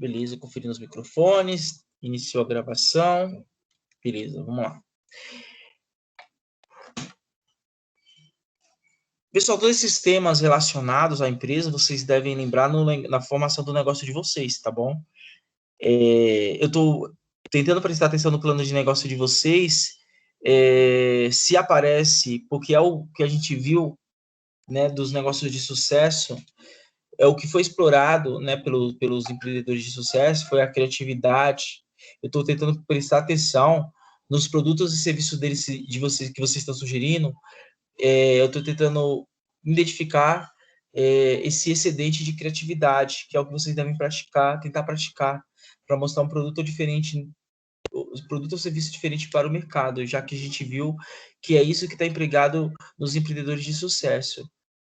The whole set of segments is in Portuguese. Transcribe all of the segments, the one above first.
Beleza, conferindo os microfones. Iniciou a gravação. Beleza, vamos lá. Pessoal, todos esses temas relacionados à empresa, vocês devem lembrar na formação do negócio de vocês, tá bom? Eu estou tentando prestar atenção no plano de negócio de vocês, se aparece, porque é o que a gente viu, né, dos negócios de sucesso, é o que foi explorado, né, pelos empreendedores de sucesso, foi a criatividade. Eu estou tentando prestar atenção nos produtos e serviços deles, de vocês, que vocês estão sugerindo. Eu estou tentando identificar esse excedente de criatividade, que é o que vocês devem tentar praticar, para mostrar um produto diferente, produto ou serviço diferente para o mercado, já que a gente viu que é isso que está empregado nos empreendedores de sucesso,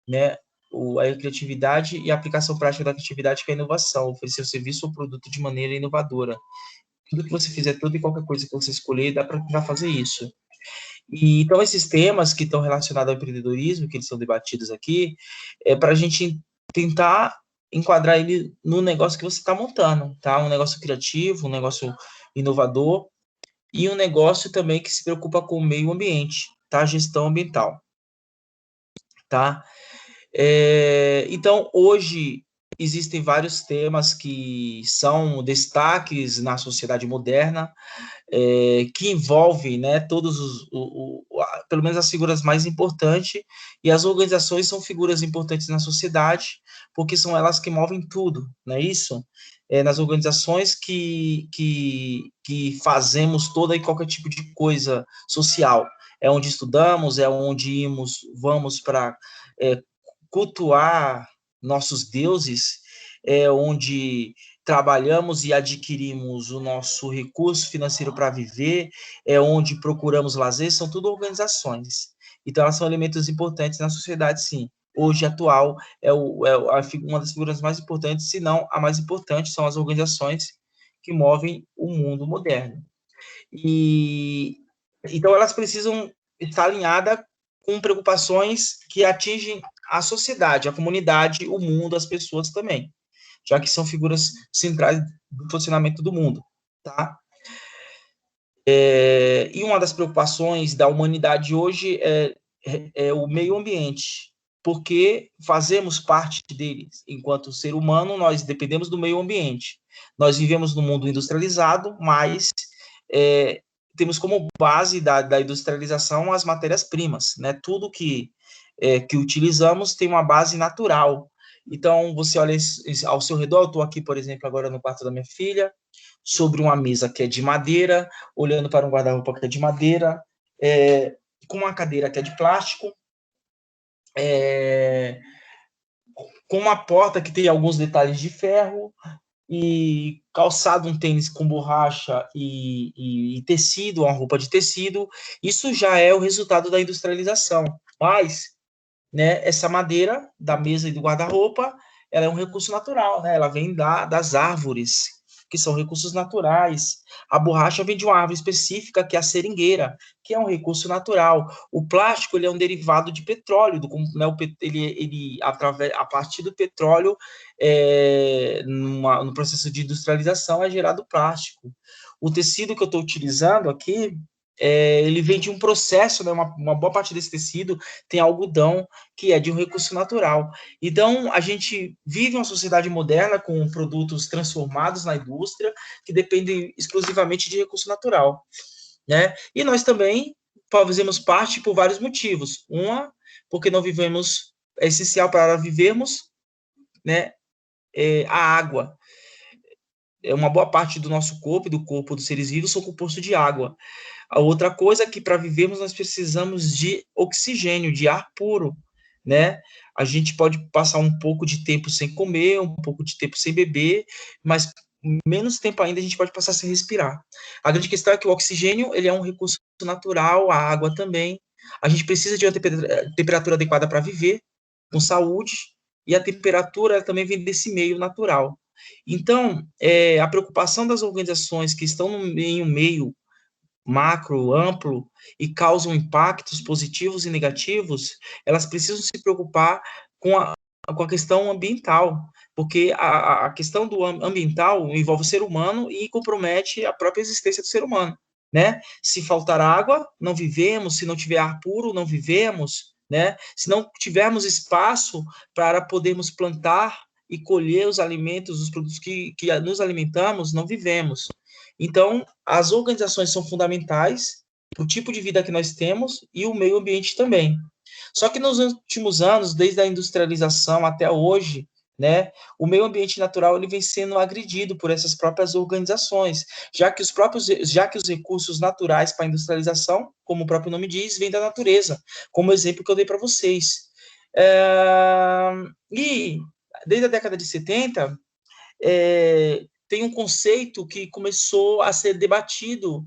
né? A criatividade e a aplicação prática da criatividade, que é a inovação, oferecer o serviço ou produto de maneira inovadora. Tudo que você fizer, tudo e qualquer coisa que você escolher, dá para fazer isso. E, então, esses temas que estão relacionados ao empreendedorismo, que eles são debatidos aqui, é para a gente tentar enquadrar ele no negócio que você está montando, tá? Um negócio criativo, um negócio inovador e um negócio também que se preocupa com o meio ambiente, tá? Gestão ambiental, tá? Então, hoje, existem vários temas que são destaques na sociedade moderna, que envolvem, né, pelo menos as figuras mais importantes, e as organizações são figuras importantes na sociedade, porque são elas que movem tudo, não é isso? Nas organizações que fazemos toda e qualquer tipo de coisa social. É onde estudamos, é onde vamos para cultuar nossos deuses, é onde trabalhamos e adquirimos o nosso recurso financeiro para viver, é onde procuramos lazer, são tudo organizações. Então, elas são elementos importantes na sociedade, sim. Hoje, atual, uma das figuras mais importantes, se não a mais importante, são as organizações que movem o mundo moderno. Então, elas precisam estar alinhadas com preocupações que atingem a sociedade, a comunidade, o mundo, as pessoas também, já que são figuras centrais do funcionamento do mundo, tá? E uma das preocupações da humanidade hoje é o meio ambiente, porque fazemos parte dele. Enquanto ser humano, nós dependemos do meio ambiente. Nós vivemos num mundo industrializado, mas temos como base da industrialização as matérias-primas, né? Tudo que utilizamos tem uma base natural. Então, você olha ao seu redor, eu estou aqui, por exemplo, agora no quarto da minha filha, sobre uma mesa que é de madeira, olhando para um guarda-roupa que é de madeira, com uma cadeira que é de plástico, com uma porta que tem alguns detalhes de ferro, e calçado, um tênis com borracha e tecido, uma roupa de tecido. Isso já é o resultado da industrialização. Mas, né, essa madeira da mesa e do guarda-roupa, ela é um recurso natural, né? Ela vem das árvores, que são recursos naturais. A borracha vem de uma árvore específica, que é a seringueira, que é um recurso natural. O plástico, ele é um derivado de petróleo, né, a partir do petróleo, no processo de industrialização, é gerado plástico. O tecido que eu estou utilizando aqui, ele vem de um processo, né, uma boa parte desse tecido tem algodão, que é de um recurso natural. Então, a gente vive uma sociedade moderna com produtos transformados na indústria, que dependem exclusivamente de recurso natural, né? E nós também fazemos parte por vários motivos. Uma, porque não vivemos, é essencial para vivermos, né, a água. Uma boa parte do nosso corpo e do corpo dos seres vivos são compostos de água. A outra coisa é que para vivermos nós precisamos de oxigênio, de ar puro, né? A gente pode passar um pouco de tempo sem comer, um pouco de tempo sem beber, mas menos tempo ainda a gente pode passar sem respirar. A grande questão é que o oxigênio, ele é um recurso natural, a água também. A gente precisa de uma temperatura adequada para viver, com saúde, e a temperatura também vem desse meio natural. Então, a preocupação das organizações que estão em um meio macro, amplo, e causam impactos positivos e negativos, elas precisam se preocupar com com a questão ambiental, porque a questão do ambiental envolve o ser humano e compromete a própria existência do ser humano, né? Se faltar água, não vivemos, se não tiver ar puro, não vivemos, né? Se não tivermos espaço para podermos plantar e colher os alimentos, os produtos que nos alimentamos, não vivemos. Então, as organizações são fundamentais para o tipo de vida que nós temos e o meio ambiente também. Só que nos últimos anos, desde a industrialização até hoje, né, o meio ambiente natural ele vem sendo agredido por essas próprias organizações, já que os recursos naturais para a industrialização, como o próprio nome diz, vêm da natureza, como o exemplo que eu dei para vocês. E desde a década de 70, tem um conceito que começou a ser debatido,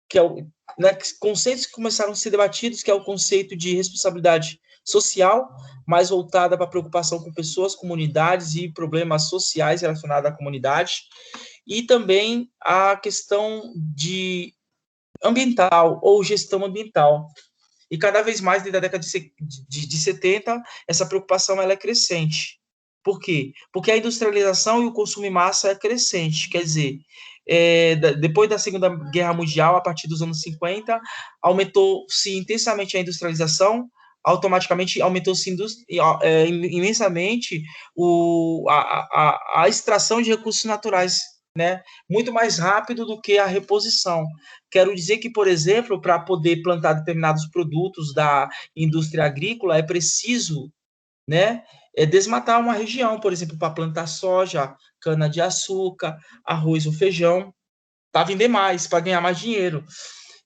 que é o, né, conceitos que começaram a ser debatidos, que é o conceito de responsabilidade social, mais voltada para a preocupação com pessoas, comunidades e problemas sociais relacionados à comunidade, e também a questão de ambiental ou gestão ambiental. E cada vez mais, desde a década de 70, essa preocupação ela é crescente. Por quê? Porque a industrialização e o consumo em massa é crescente. Quer dizer, depois da Segunda Guerra Mundial, a partir dos anos 50, aumentou-se intensamente a industrialização, automaticamente aumentou-se imensamente a extração de recursos naturais, né? Muito mais rápido do que a reposição. Quero dizer que, por exemplo, para poder plantar determinados produtos da indústria agrícola, é preciso, né, desmatar uma região, por exemplo, para plantar soja, cana-de-açúcar, arroz ou feijão, para vender mais, para ganhar mais dinheiro.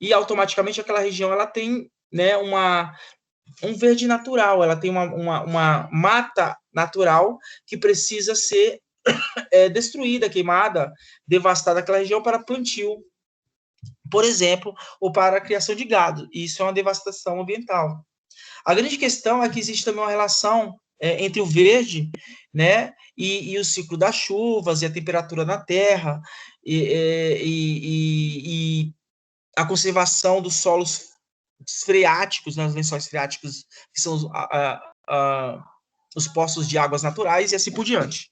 E automaticamente aquela região ela tem, né, um verde natural, ela tem uma mata natural que precisa ser destruída, queimada, devastada aquela região para plantio, por exemplo, ou para a criação de gado. E isso é uma devastação ambiental. A grande questão é que existe também uma relação entre o verde, né, e o ciclo das chuvas e a temperatura na Terra e a conservação dos solos freáticos, né, os lençóis freáticos, que são os poços de águas naturais e assim por diante.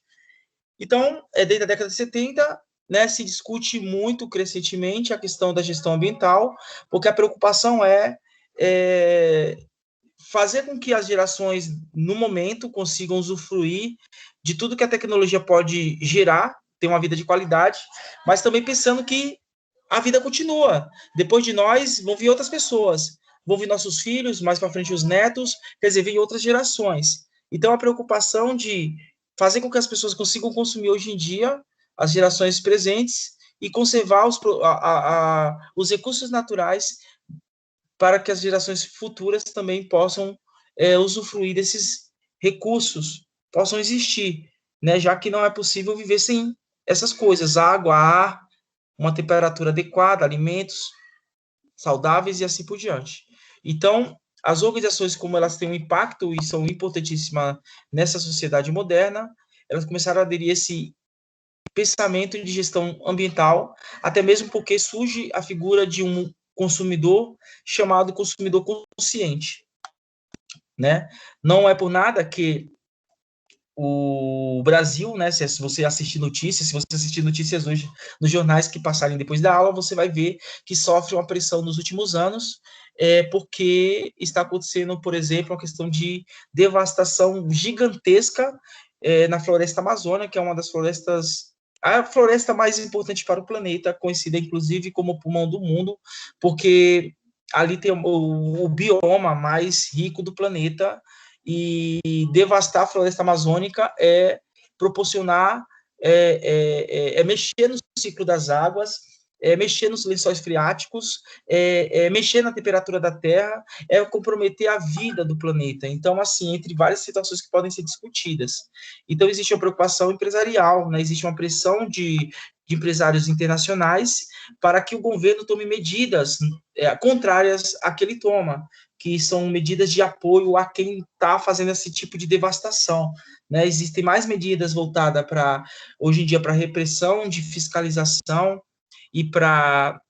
Então, desde a década de 70, né, se discute muito crescentemente a questão da gestão ambiental, porque a preocupação é fazer com que as gerações, no momento, consigam usufruir de tudo que a tecnologia pode gerar, ter uma vida de qualidade, mas também pensando que a vida continua. Depois de nós, vão vir outras pessoas, vão vir nossos filhos, mais para frente os netos, quer dizer, vir outras gerações. Então, a preocupação de fazer com que as pessoas consigam consumir hoje em dia, as gerações presentes, e conservar os recursos naturais para que as gerações futuras também possam usufruir desses recursos, possam existir, né? Já que não é possível viver sem essas coisas, água, ar, uma temperatura adequada, alimentos saudáveis e assim por diante. Então, as organizações, como elas têm um impacto e são importantíssimas nessa sociedade moderna, elas começaram a aderir a esse pensamento de gestão ambiental, até mesmo porque surge a figura de um consumidor chamado consumidor consciente, né? Não é por nada que o Brasil, né, se você assistir notícias hoje nos jornais que passarem depois da aula, você vai ver que sofre uma pressão nos últimos anos, porque está acontecendo, por exemplo, uma questão de devastação gigantesca na floresta amazônica, que é uma das florestas, a floresta mais importante para o planeta, conhecida inclusive como o pulmão do mundo, porque ali tem o bioma mais rico do planeta, e devastar a floresta amazônica é proporcionar, mexer no ciclo das águas, mexer nos lençóis freáticos, mexer na temperatura da Terra, comprometer a vida do planeta. Então, assim, entre várias situações que podem ser discutidas. Então, existe uma preocupação empresarial, né? Existe uma pressão de empresários internacionais para que o governo tome medidas contrárias à que ele toma, que são medidas de apoio a quem está fazendo esse tipo de devastação. Né? Existem mais medidas voltadas para, hoje em dia, para repressão, de fiscalização e para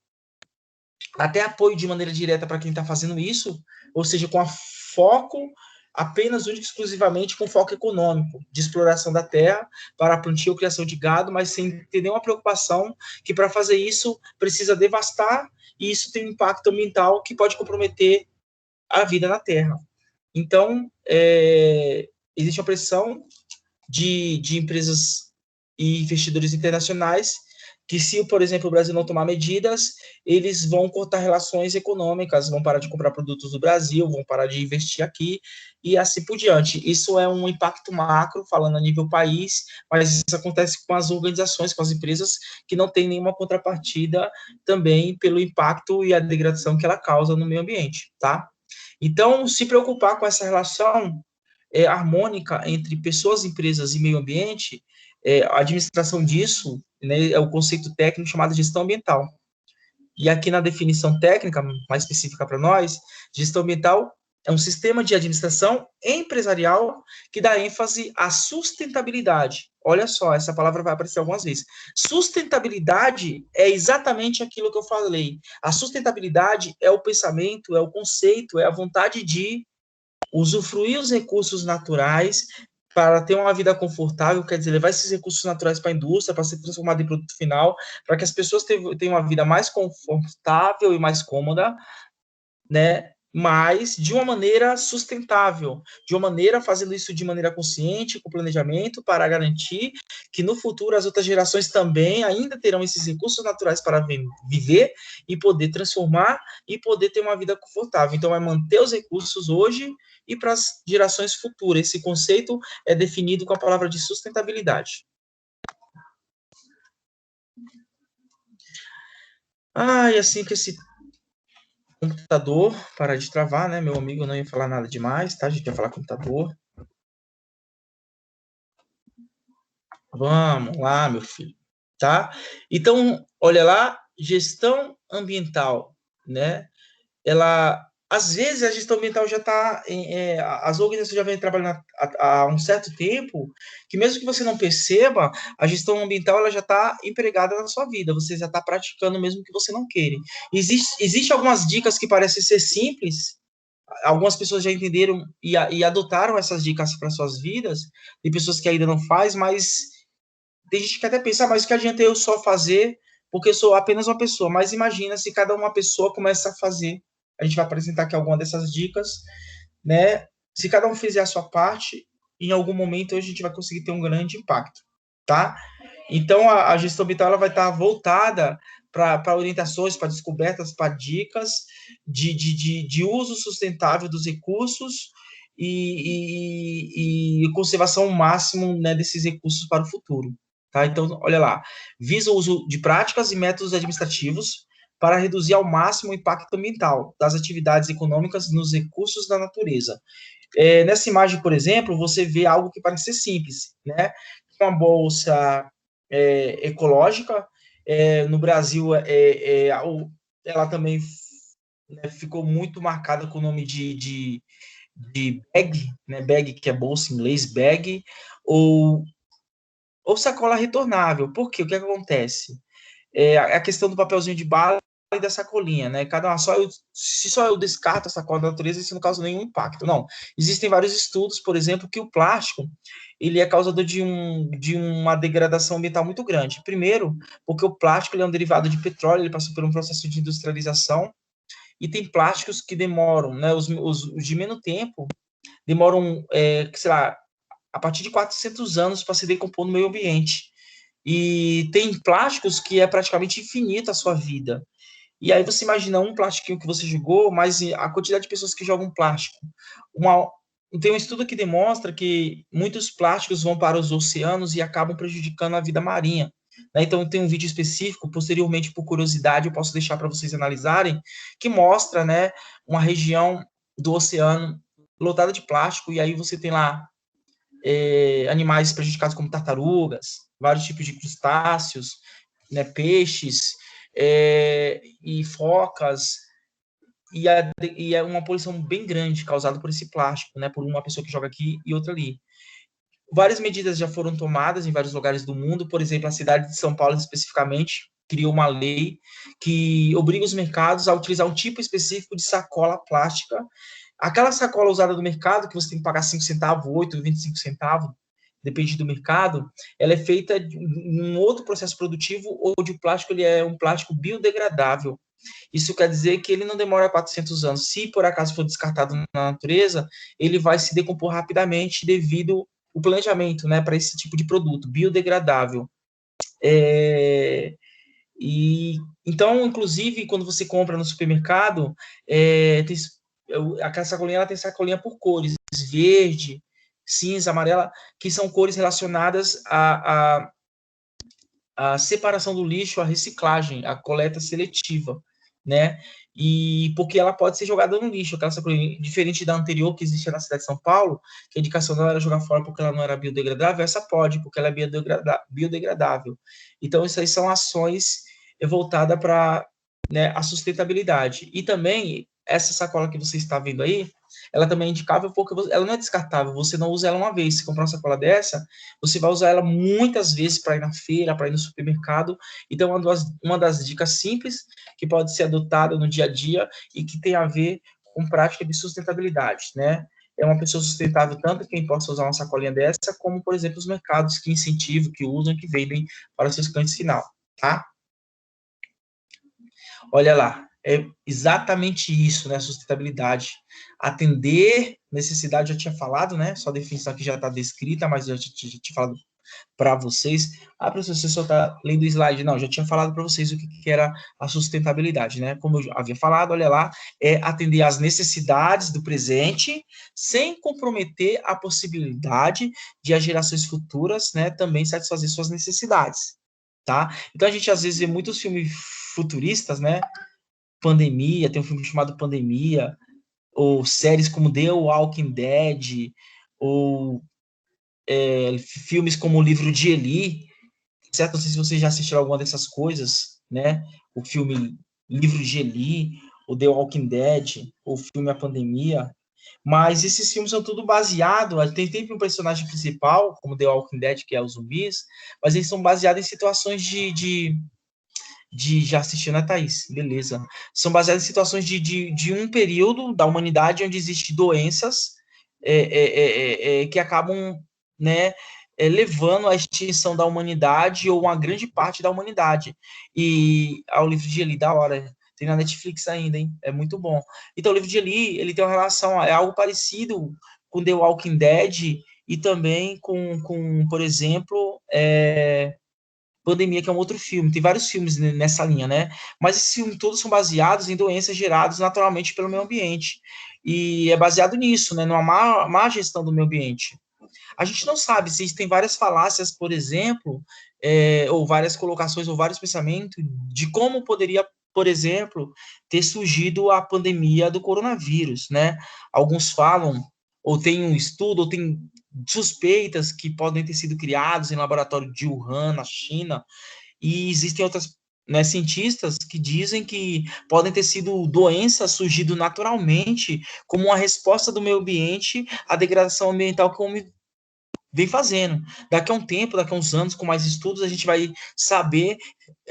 até apoio de maneira direta para quem está fazendo isso, ou seja, com a foco apenas, única e exclusivamente com foco econômico, de exploração da terra para plantio ou criação de gado, mas sem ter nenhuma preocupação que para fazer isso precisa devastar e isso tem um impacto ambiental que pode comprometer a vida na terra. Então, existe uma pressão de empresas e investidores internacionais que, se, por exemplo, o Brasil não tomar medidas, eles vão cortar relações econômicas, vão parar de comprar produtos do Brasil, vão parar de investir aqui e assim por diante. Isso é um impacto macro, falando a nível país, mas isso acontece com as organizações, com as empresas que não têm nenhuma contrapartida também pelo impacto e a degradação que ela causa no meio ambiente, tá? Então, se preocupar com essa relação harmônica entre pessoas, empresas e meio ambiente, a administração disso, né, é o conceito técnico chamado gestão ambiental. E aqui na definição técnica, mais específica para nós, gestão ambiental é um sistema de administração empresarial que dá ênfase à sustentabilidade. Olha só, essa palavra vai aparecer algumas vezes. Sustentabilidade é exatamente aquilo que eu falei. A sustentabilidade é o pensamento, é o conceito, é a vontade de usufruir os recursos naturais para ter uma vida confortável, quer dizer, levar esses recursos naturais para a indústria, para ser transformado em produto final, para que as pessoas tenham uma vida mais confortável e mais cômoda, né? Mas de uma maneira sustentável, de uma maneira fazendo isso de maneira consciente, com planejamento, para garantir que no futuro as outras gerações também ainda terão esses recursos naturais para viver e poder transformar e poder ter uma vida confortável. Então, é manter os recursos hoje e para as gerações futuras. Esse conceito é definido com a palavra de sustentabilidade. E assim que esse computador parar de travar, né? Meu amigo, eu não ia falar nada demais, tá? A gente ia falar computador. Vamos lá, meu filho, tá? Então, olha lá, gestão ambiental, né? Ela, às vezes, a gestão ambiental já está, as organizações já vêm trabalhando há um certo tempo, que mesmo que você não perceba, a gestão ambiental ela já está empregada na sua vida, você já está praticando mesmo que você não queira. Existe algumas dicas que parecem ser simples, algumas pessoas já entenderam e adotaram essas dicas para suas vidas, tem pessoas que ainda não faz, mas tem gente que até pensa, mas que adianta eu só fazer porque eu sou apenas uma pessoa. Mas imagina se cada uma pessoa começa a fazer. A gente vai apresentar aqui alguma dessas dicas, né? Se cada um fizer a sua parte, em algum momento a gente vai conseguir ter um grande impacto, tá? Então a gestão ambiental ela vai estar voltada para orientações, para descobertas, para dicas de uso sustentável dos recursos e conservação máximo, né, desses recursos para o futuro. Tá? Então, olha lá, visa o uso de práticas e métodos administrativos para reduzir ao máximo o impacto ambiental das atividades econômicas nos recursos da natureza. Nessa imagem, por exemplo, você vê algo que parece ser simples, né? Uma bolsa ecológica, no Brasil, ela também, né, ficou muito marcada com o nome de bag, né? Bag, que é bolsa em inglês, bag, ou sacola retornável. Por quê? O que acontece? A questão do papelzinho de bala e da sacolinha, né? Cada uma se só eu descarto a sacola da natureza, isso não causa nenhum impacto. Não. Existem vários estudos, por exemplo, que o plástico ele é causador de uma degradação ambiental muito grande. Primeiro, porque o plástico ele é um derivado de petróleo, ele passou por um processo de industrialização, e tem plásticos que demoram, né? Os de menos tempo demoram, sei lá, a partir de 400 anos para se decompor no meio ambiente. E tem plásticos que é praticamente infinita a sua vida. E aí você imagina um plastiquinho que você jogou, mas a quantidade de pessoas que jogam plástico. Tem um estudo que demonstra que muitos plásticos vão para os oceanos e acabam prejudicando a vida marinha. Né? Então tem um vídeo específico, posteriormente, por curiosidade, eu posso deixar para vocês analisarem, que mostra, né, uma região do oceano lotada de plástico, e aí você tem lá animais prejudicados como tartarugas, vários tipos de crustáceos, né, peixes e focas, e é uma poluição bem grande causada por esse plástico, né, por uma pessoa que joga aqui e outra ali. Várias medidas já foram tomadas em vários lugares do mundo, por exemplo, a cidade de São Paulo especificamente criou uma lei que obriga os mercados a utilizar um tipo específico de sacola plástica Aquela sacola usada no mercado, que você tem que pagar 5 centavos, 8, 25 centavos, depende do mercado, ela é feita de um outro processo produtivo, onde o plástico ele é um plástico biodegradável. Isso quer dizer que ele não demora 400 anos. Se por acaso for descartado na natureza, ele vai se decompor rapidamente devido ao planejamento, né, para esse tipo de produto biodegradável. E então, inclusive, quando você compra no supermercado, tem, aquela sacolinha ela tem sacolinha por cores, verde, cinza, amarela, que são cores relacionadas à separação do lixo, à reciclagem, à coleta seletiva, né? E porque ela pode ser jogada no lixo, aquela sacolinha, diferente da anterior que existia na cidade de São Paulo, que a indicação dela era jogar fora porque ela não era biodegradável, essa pode, porque ela é biodegradável. Então, isso aí são ações voltadas para, né, a sustentabilidade. E também, essa sacola que você está vendo aí, ela também é indicável porque ela não é descartável, você não usa ela uma vez. Se comprar uma sacola dessa, você vai usar ela muitas vezes para ir na feira, para ir no supermercado. Então, uma das dicas simples que pode ser adotada no dia a dia e que tem a ver com prática de sustentabilidade, né? É uma pessoa sustentável tanto quem possa usar uma sacolinha dessa, como, por exemplo, os mercados que incentivam, que usam, que vendem para os seus clientes final, tá? Olha lá, é exatamente isso, né? Sustentabilidade. Atender necessidade, eu já tinha falado, né? Só a definição aqui já está descrita, mas eu já tinha falado para vocês. Ah, professor, você só está lendo o slide. Não, já tinha falado para vocês o que era a sustentabilidade, né? Como eu havia falado, olha lá, é atender às necessidades do presente, sem comprometer a possibilidade de as gerações futuras, né, também satisfazer suas necessidades, tá? Então a gente às vezes vê muitos filmes futuristas, né? Pandemia, tem um filme chamado Pandemia, ou séries como The Walking Dead, ou filmes como o Livro de Eli, certo? Não sei se vocês já assistiram alguma dessas coisas, né? O filme Livro de Eli, o The Walking Dead, o filme A Pandemia, mas esses filmes são tudo baseado, tem sempre um personagem principal, como The Walking Dead, que é os zumbis, mas eles são baseados em situações já assistiu, né, Thaís? Beleza. São baseados em situações de um período da humanidade onde existem doenças que acabam, né, levando à extinção da humanidade ou uma grande parte da humanidade. E ao livro de Eli, da hora. Tem na Netflix ainda, hein? É muito bom. Então, o livro de Eli, ele tem uma relação, é algo parecido com The Walking Dead e também com por exemplo, Pandemia, que é um outro filme. Tem vários filmes nessa linha, né? Mas esses filmes todos são baseados em doenças geradas naturalmente pelo meio ambiente. E é baseado nisso, né? Numa má gestão do meio ambiente. A gente não sabe se tem várias falácias, por exemplo, ou várias colocações, ou vários pensamentos de como poderia, por exemplo, ter surgido a pandemia do coronavírus, né? Alguns falam, ou tem um estudo, ou tem suspeitas que podem ter sido criados em laboratório de Wuhan, na China, e existem outras, né, cientistas que dizem que podem ter sido doenças surgido naturalmente como uma resposta do meio ambiente à degradação ambiental que o homem vem fazendo. Daqui a um tempo, daqui a uns anos, com mais estudos, a gente vai saber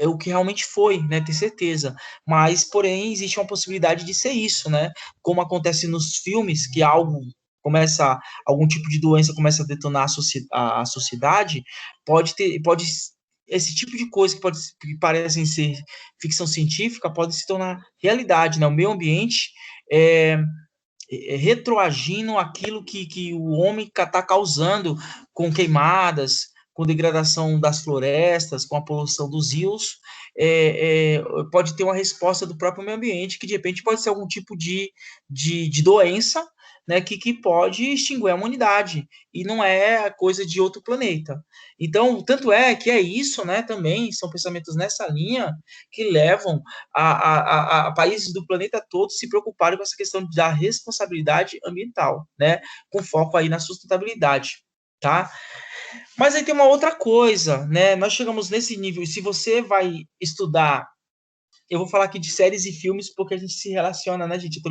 o que realmente foi, né, ter certeza. Mas, porém, existe uma possibilidade de ser isso, né? Como acontece nos filmes, que algum tipo de doença começa a detonar a sociedade, pode esse tipo de coisa que parecem ser ficção científica pode se tornar realidade, né? O meio ambiente é, retroagindo aquilo que o homem está causando com queimadas, com degradação das florestas, com a poluição dos rios, pode ter uma resposta do próprio meio ambiente, que de repente pode ser algum tipo de doença, né, que pode extinguir a humanidade, e não é coisa de outro planeta. Então, tanto é que é isso, né, também, são pensamentos nessa linha que levam a países do planeta todo se preocuparem com essa questão da responsabilidade ambiental, né, com foco aí na sustentabilidade, tá? Mas aí tem uma outra coisa, né, nós chegamos nesse nível, e se você vai estudar, eu vou falar aqui de séries e filmes porque a gente se relaciona, né, gente? Tô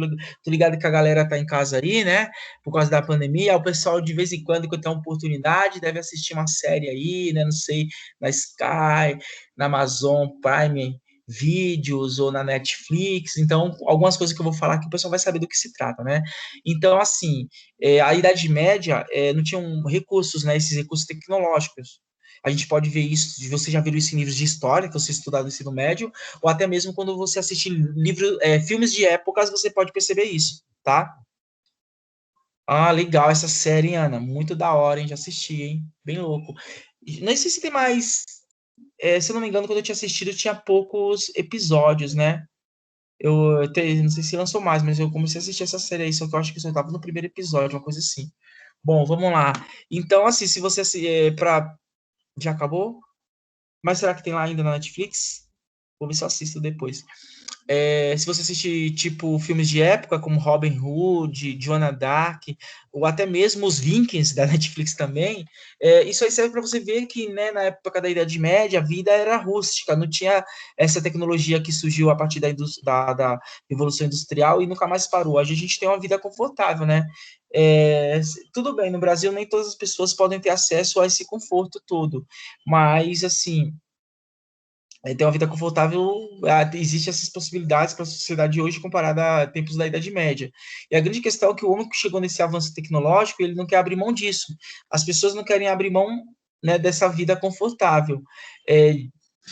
ligado que a galera tá em casa aí, né? Por causa da pandemia. O pessoal, de vez em quando tem uma oportunidade, deve assistir uma série aí, né? Não sei, na Sky, na Amazon Prime, vídeos ou na Netflix. Então, algumas coisas que eu vou falar aqui, o pessoal vai saber do que se trata, né? Então, assim, a Idade Média não tinham recursos, né? Esses recursos tecnológicos. A gente pode ver isso, você já viu isso em livros de história, que você estudar no ensino médio, ou até mesmo quando você assiste filmes de épocas, você pode perceber isso, tá? Ah, legal essa série, hein, Ana. Muito da hora, hein? Já assisti, hein? Bem louco. Não sei se tem mais. Se eu não me engano, quando eu tinha assistido, tinha poucos episódios, né? Não sei se lançou mais, mas eu comecei a assistir essa série aí, só que eu acho que eu só tava no primeiro episódio, uma coisa assim. Bom, vamos lá. Então, assim, se você. Já acabou? Mas será que tem lá ainda na Netflix? Vou ver se eu assisto depois. Se você assistir, tipo, filmes de época, como Robin Hood, Joana Dark, ou até mesmo os Vikings, da Netflix também, isso aí serve para você ver que, né, na época da Idade Média, a vida era rústica, não tinha essa tecnologia que surgiu a partir da Revolução Industrial e nunca mais parou. Hoje a gente tem uma vida confortável, né? Tudo bem, no Brasil nem todas as pessoas podem ter acesso a esse conforto todo, mas, assim, ter uma vida confortável, existe essas possibilidades para a sociedade hoje comparada a tempos da Idade Média. E a grande questão é que o homem que chegou nesse avanço tecnológico, ele não quer abrir mão disso. As pessoas não querem abrir mão, né, dessa vida confortável,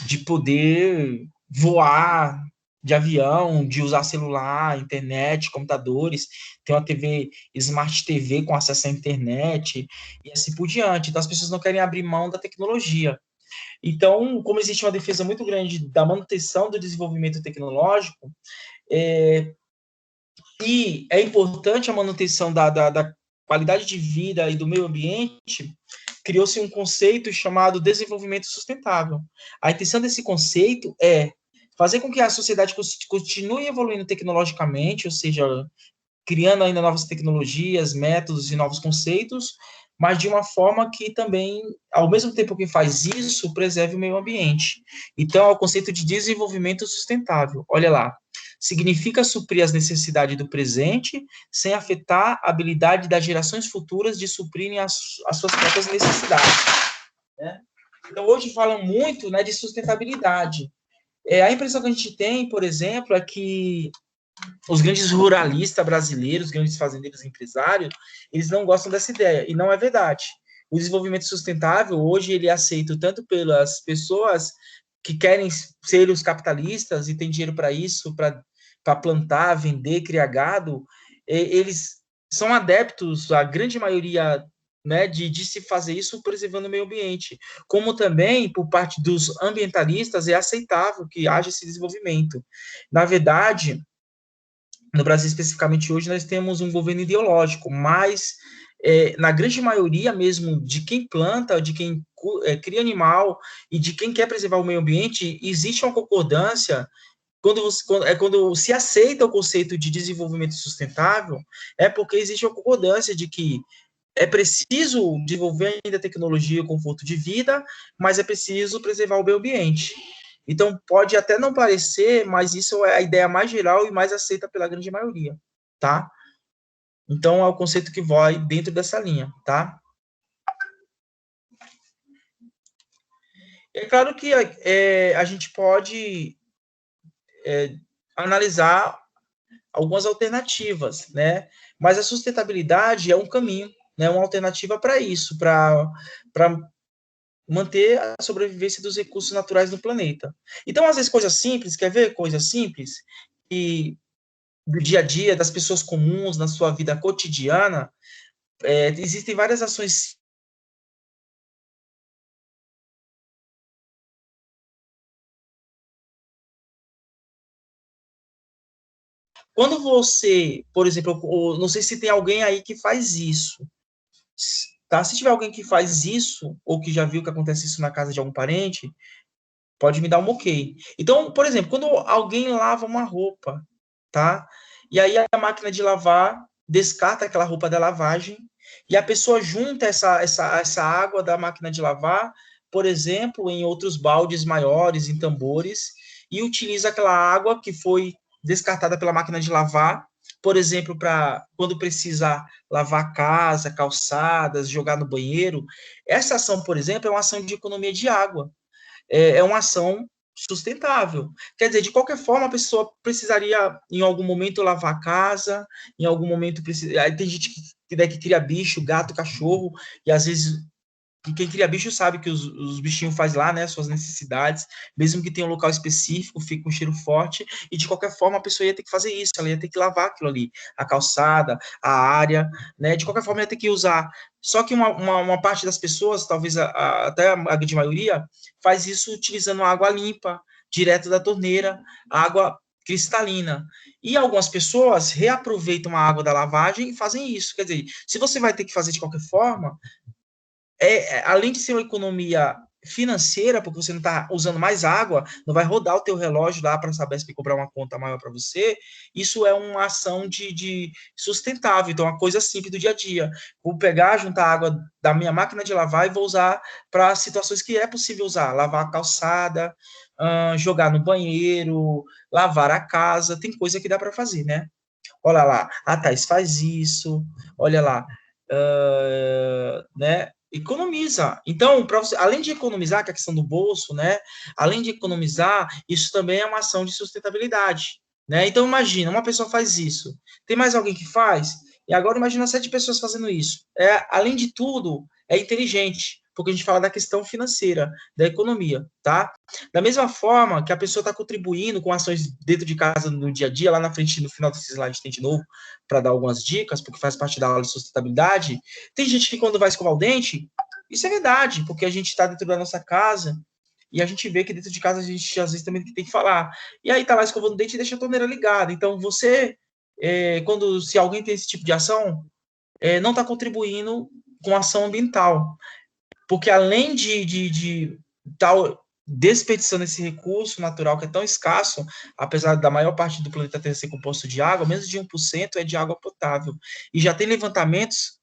de poder voar de avião, de usar celular, internet, computadores, ter uma TV, Smart TV com acesso à internet, e assim por diante. Então, as pessoas não querem abrir mão da tecnologia. Então, como existe uma defesa muito grande da manutenção do desenvolvimento tecnológico, e é importante a manutenção da qualidade de vida e do meio ambiente, criou-se um conceito chamado desenvolvimento sustentável. A intenção desse conceito é fazer com que a sociedade continue evoluindo tecnologicamente, ou seja, criando ainda novas tecnologias, métodos e novos conceitos, mas de uma forma que também, ao mesmo tempo que faz isso, preserve o meio ambiente. Então, é o conceito de desenvolvimento sustentável. Olha lá, significa suprir as necessidades do presente sem afetar a habilidade das gerações futuras de suprirem as suas próprias necessidades. Né? Então, hoje falam muito, né, de sustentabilidade. A impressão que a gente tem, por exemplo, é que os grandes ruralistas brasileiros, grandes fazendeiros empresários, eles não gostam dessa ideia, e não é verdade. O desenvolvimento sustentável, hoje, ele é aceito tanto pelas pessoas que querem ser os capitalistas e têm dinheiro para isso, para plantar, vender, criar gado, eles são adeptos, a grande maioria, né, de se fazer isso preservando o meio ambiente. Como também, por parte dos ambientalistas, é aceitável que haja esse desenvolvimento. Na verdade, no Brasil especificamente hoje, nós temos um governo ideológico, mas na grande maioria mesmo de quem planta, de quem cria animal e de quem quer preservar o meio ambiente, existe uma concordância quando se aceita o conceito de desenvolvimento sustentável, é porque existe uma concordância de que é preciso desenvolver ainda tecnologia e conforto de vida, mas é preciso preservar o meio ambiente. Então, pode até não parecer, mas isso é a ideia mais geral e mais aceita pela grande maioria, tá? Então, é o conceito que vai dentro dessa linha, tá? É claro que a gente pode analisar algumas alternativas, né? Mas a sustentabilidade é um caminho, né? Uma alternativa para isso, para manter a sobrevivência dos recursos naturais do planeta. Então, às vezes, coisas simples, quer ver coisas simples? E do dia a dia, das pessoas comuns, na sua vida cotidiana, existem várias ações. Quando você, por exemplo, não sei se tem alguém aí que faz isso, tá? Se tiver alguém que faz isso, ou que já viu que acontece isso na casa de algum parente, pode me dar um ok. Então, por exemplo, quando alguém lava uma roupa, tá? E aí a máquina de lavar descarta aquela roupa da lavagem e a pessoa junta essa água da máquina de lavar, por exemplo, em outros baldes maiores, em tambores, e utiliza aquela água que foi descartada pela máquina de lavar, por exemplo, para quando precisa lavar a casa, calçadas, jogar no banheiro. Essa ação, por exemplo, é uma ação de economia de água. É uma ação sustentável. Quer dizer, de qualquer forma, a pessoa precisaria, em algum momento, lavar a casa, em algum momento precisa. Aí tem gente que cria bicho, gato, cachorro, e às vezes quem cria bicho sabe que os bichinhos faz lá, né, suas necessidades, mesmo que tenha um local específico, fica um cheiro forte, e de qualquer forma a pessoa ia ter que fazer isso, ela ia ter que lavar aquilo ali, a calçada, a área, né, de qualquer forma ia ter que usar. Só que uma parte das pessoas, talvez até a grande maioria, faz isso utilizando água limpa, direto da torneira, água cristalina. E algumas pessoas reaproveitam a água da lavagem e fazem isso. Quer dizer, se você vai ter que fazer de qualquer forma, além de ser uma economia financeira, porque você não está usando mais água, não vai rodar o teu relógio lá para a Sabesp cobrar uma conta maior para você, isso é uma ação de sustentável, então é uma coisa simples do dia a dia. Vou pegar, juntar água da minha máquina de lavar e vou usar para situações que é possível usar, lavar a calçada, jogar no banheiro, lavar a casa, tem coisa que dá para fazer, né? Olha lá, a Thais faz isso, olha lá, né? Economiza. Então, você, além de economizar, que é a questão do bolso, né? Além de economizar, isso também é uma ação de sustentabilidade, né? Então, imagina, uma pessoa faz isso, tem mais alguém que faz? E agora imagina 7 pessoas fazendo isso. Além de tudo, é inteligente, porque a gente fala da questão financeira, da economia, tá? Da mesma forma que a pessoa está contribuindo com ações dentro de casa no dia a dia, lá na frente, no final desse slide tem de novo, para dar algumas dicas, porque faz parte da aula de sustentabilidade. Tem gente que quando vai escovar o dente, isso é verdade, porque a gente está dentro da nossa casa e a gente vê que dentro de casa a gente às vezes também tem que falar. E aí tá lá escovando o dente e deixa a torneira ligada. Então você, se alguém tem esse tipo de ação, não está contribuindo com a ação ambiental. Porque além de tal desperdiçando esse recurso natural que é tão escasso, apesar da maior parte do planeta Terra ser composto de água, menos de 1% é de água potável. E já tem levantamentos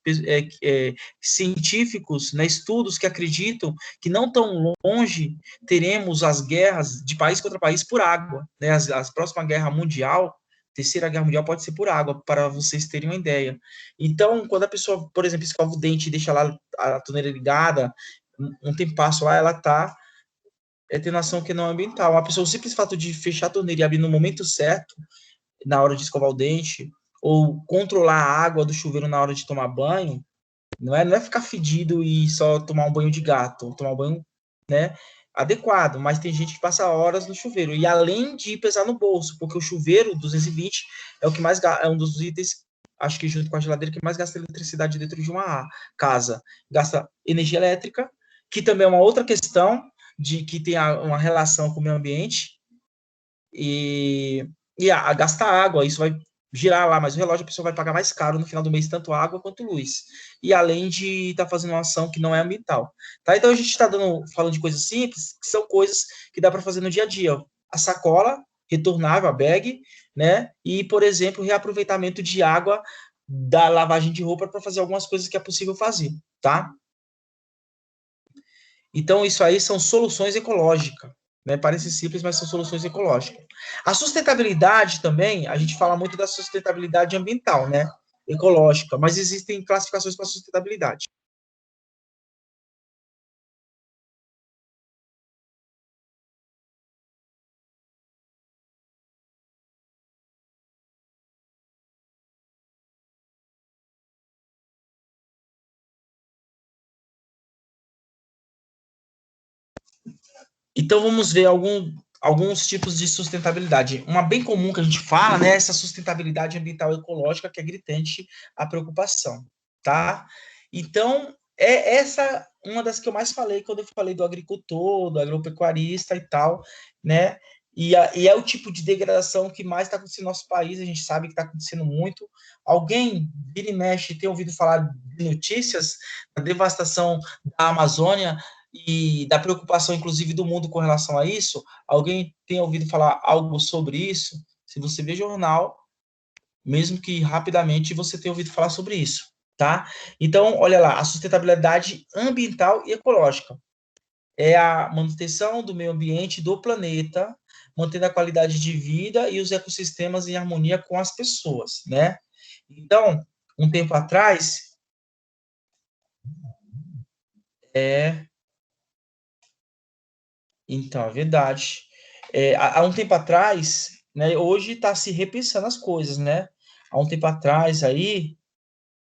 científicos, né, estudos que acreditam que não tão longe teremos as guerras de país contra país por água. Né? A próxima guerra mundial, Terceira Guerra Mundial, pode ser por água, para vocês terem uma ideia. Então, quando a pessoa, por exemplo, escova o dente e deixa lá a torneira ligada, um tempo passa lá, ela está tendo ação que não é ambiental. A pessoa, o simples fato de fechar a torneira e abrir no momento certo, na hora de escovar o dente, ou controlar a água do chuveiro na hora de tomar banho, não é ficar fedido e só tomar um banho de gato, tomar um banho, né, adequado, mas tem gente que passa horas no chuveiro, e além de pesar no bolso, porque o chuveiro 220 é o que mais é um dos itens, acho que junto com a geladeira, que mais gasta eletricidade dentro de uma casa. Gasta energia elétrica, que também é uma outra questão de que tem uma relação com o meio ambiente, e a gastar água, isso vai girar lá, mas o relógio a pessoa vai pagar mais caro no final do mês, tanto água quanto luz. E além de estar fazendo uma ação que não é ambiental. Tá? Então a gente está falando de coisas simples, que são coisas que dá para fazer no dia a dia. A sacola retornável, a bag, né? E, por exemplo, o reaproveitamento de água da lavagem de roupa para fazer algumas coisas que é possível fazer, tá? Então, isso aí são soluções ecológicas. Né? Parece simples, mas são soluções ecológicas. A sustentabilidade também, a gente fala muito da sustentabilidade ambiental, né? Ecológica, mas existem classificações para sustentabilidade. Então, vamos ver alguns tipos de sustentabilidade. Uma bem comum que a gente fala, né, é essa sustentabilidade ambiental e ecológica, que é gritante a preocupação, tá? Então, é essa uma das que eu mais falei quando eu falei do agricultor, do agropecuarista e tal, né? E é o tipo de degradação que mais está acontecendo no nosso país, a gente sabe que está acontecendo muito. Alguém, vira e mexe, tem ouvido falar de notícias da devastação da Amazônia, e da preocupação, inclusive, do mundo com relação a isso? Alguém tem ouvido falar algo sobre isso? Se você vê jornal, mesmo que rapidamente, você tenha ouvido falar sobre isso, tá? Então, olha lá, a sustentabilidade ambiental e ecológica é a manutenção do meio ambiente do planeta, mantendo a qualidade de vida e os ecossistemas em harmonia com as pessoas, né? Então, um tempo atrás, é, então, é verdade. Há um tempo atrás, né, hoje está se repensando as coisas, né? Há um tempo atrás aí,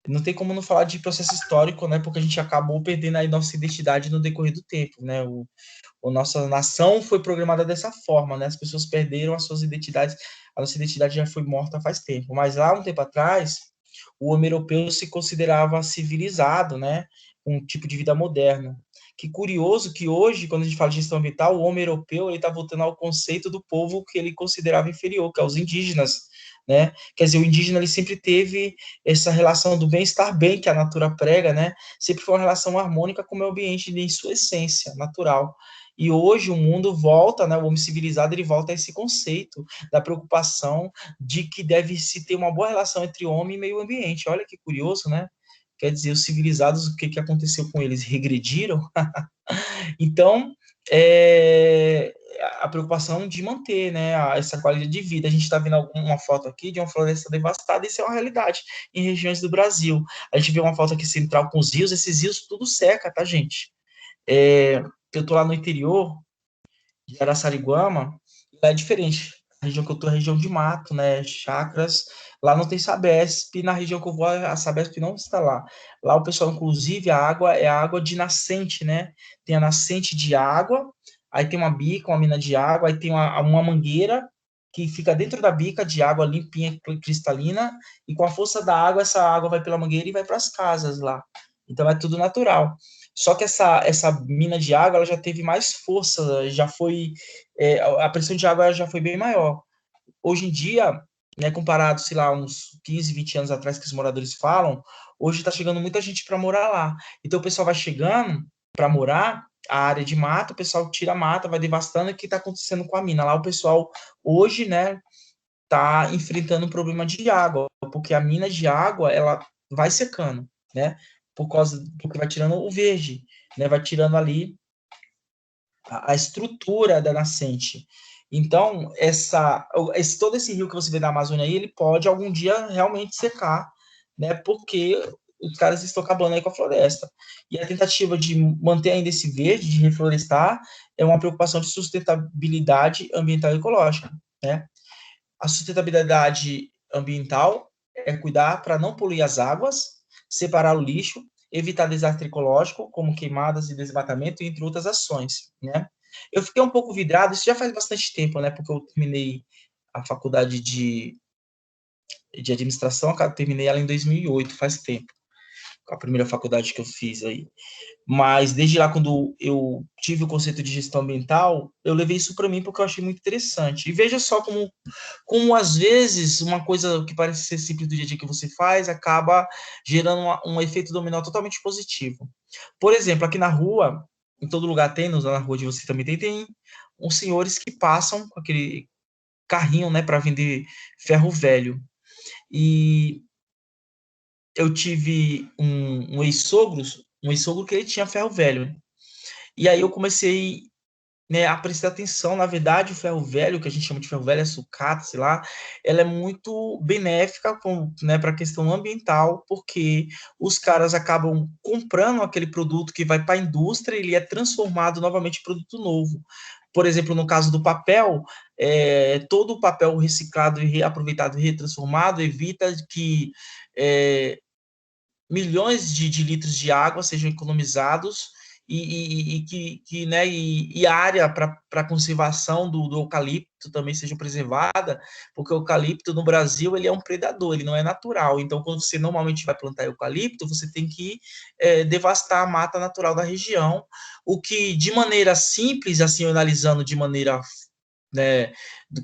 não tem como não falar de processo histórico, né? Porque a gente acabou perdendo aí nossa identidade no decorrer do tempo, né? A nossa nação foi programada dessa forma, né? As pessoas perderam as suas identidades, a nossa identidade já foi morta faz tempo. Mas lá um tempo atrás, o homem europeu se considerava civilizado, né? Um tipo de vida moderno. Que curioso que hoje, quando a gente fala de gestão ambiental, o homem europeu ele está voltando ao conceito do povo que ele considerava inferior, que é os indígenas, né? Quer dizer, o indígena ele sempre teve essa relação do bem-estar bem que a natura prega, né? Sempre foi uma relação harmônica com o meio ambiente em sua essência natural. E hoje o mundo volta, né, o homem civilizado, ele volta a esse conceito da preocupação de que deve se ter uma boa relação entre homem e meio ambiente. Olha que curioso, né? Quer dizer, os civilizados, o que, que aconteceu com eles? Regrediram? Então, é, a preocupação de manter, né, essa qualidade de vida. A gente está vendo uma foto aqui de uma floresta devastada, isso é uma realidade em regiões do Brasil. A gente vê uma foto aqui central com os rios, esses rios tudo seca, tá, gente? Eu tô lá no interior de Araçariguama, lá é diferente. A região que eu tô é região de mato, né? Chacras. Lá não tem Sabesp, na região que eu vou, a Sabesp não está lá. Lá o pessoal, inclusive, a água é a água de nascente, né? Tem a nascente de água, aí tem uma bica, uma mina de água, aí tem uma mangueira que fica dentro da bica de água limpinha, cristalina, e com a força da água, essa água vai pela mangueira e vai para as casas lá. Então é tudo natural. Só que essa mina de água ela já teve mais força, já foi a pressão de água já foi bem maior. Hoje em dia, né, comparado, sei lá, uns 15, 20 anos atrás que os moradores falam, hoje está chegando muita gente para morar lá. Então o pessoal vai chegando para morar, a área de mata, o pessoal tira a mata, vai devastando, e o que está acontecendo com a mina? Lá o pessoal hoje, né, está enfrentando um problema de água, porque a mina de água ela vai secando, né? Porque vai tirando o verde, né? Vai tirando ali a estrutura da nascente. Então, todo esse rio que você vê na Amazônia aí, ele pode algum dia realmente secar, né? Porque os caras estão acabando aí com a floresta. E a tentativa de manter ainda esse verde, de reflorestar, é uma preocupação de sustentabilidade ambiental e ecológica, né? A sustentabilidade ambiental é cuidar para não poluir as águas, separar o lixo, evitar desastre ecológico, como queimadas e desmatamento, entre outras ações, né? Eu fiquei um pouco vidrado, isso já faz bastante tempo, né? Porque eu terminei a faculdade de administração, eu terminei ela em 2008, faz tempo, a primeira faculdade que eu fiz aí. Mas desde lá, quando eu tive o conceito de gestão ambiental, eu levei isso para mim porque eu achei muito interessante. E veja só como às vezes uma coisa que parece ser simples do dia a dia que você faz acaba gerando um efeito dominó totalmente positivo. Por exemplo, aqui na rua, em todo lugar tem, na rua de você também tem uns senhores que passam com aquele carrinho, né, para vender ferro velho. E eu tive um ex-sogro que ele tinha ferro velho. E aí eu comecei, né, a prestar atenção, na verdade, o ferro velho, que a gente chama de ferro velho, é sucata, sei lá, ela é muito benéfica, né, para a questão ambiental, porque os caras acabam comprando aquele produto que vai para a indústria, ele é transformado novamente em produto novo. Por exemplo, no caso do papel, todo o papel reciclado e reaproveitado e retransformado evita que milhões de litros de água sejam economizados e a área para conservação do eucalipto também seja preservada, porque o eucalipto no Brasil ele é um predador, ele não é natural. Então, quando você normalmente vai plantar eucalipto, você tem que devastar a mata natural da região, o que de maneira simples, assim, analisando de maneira, né,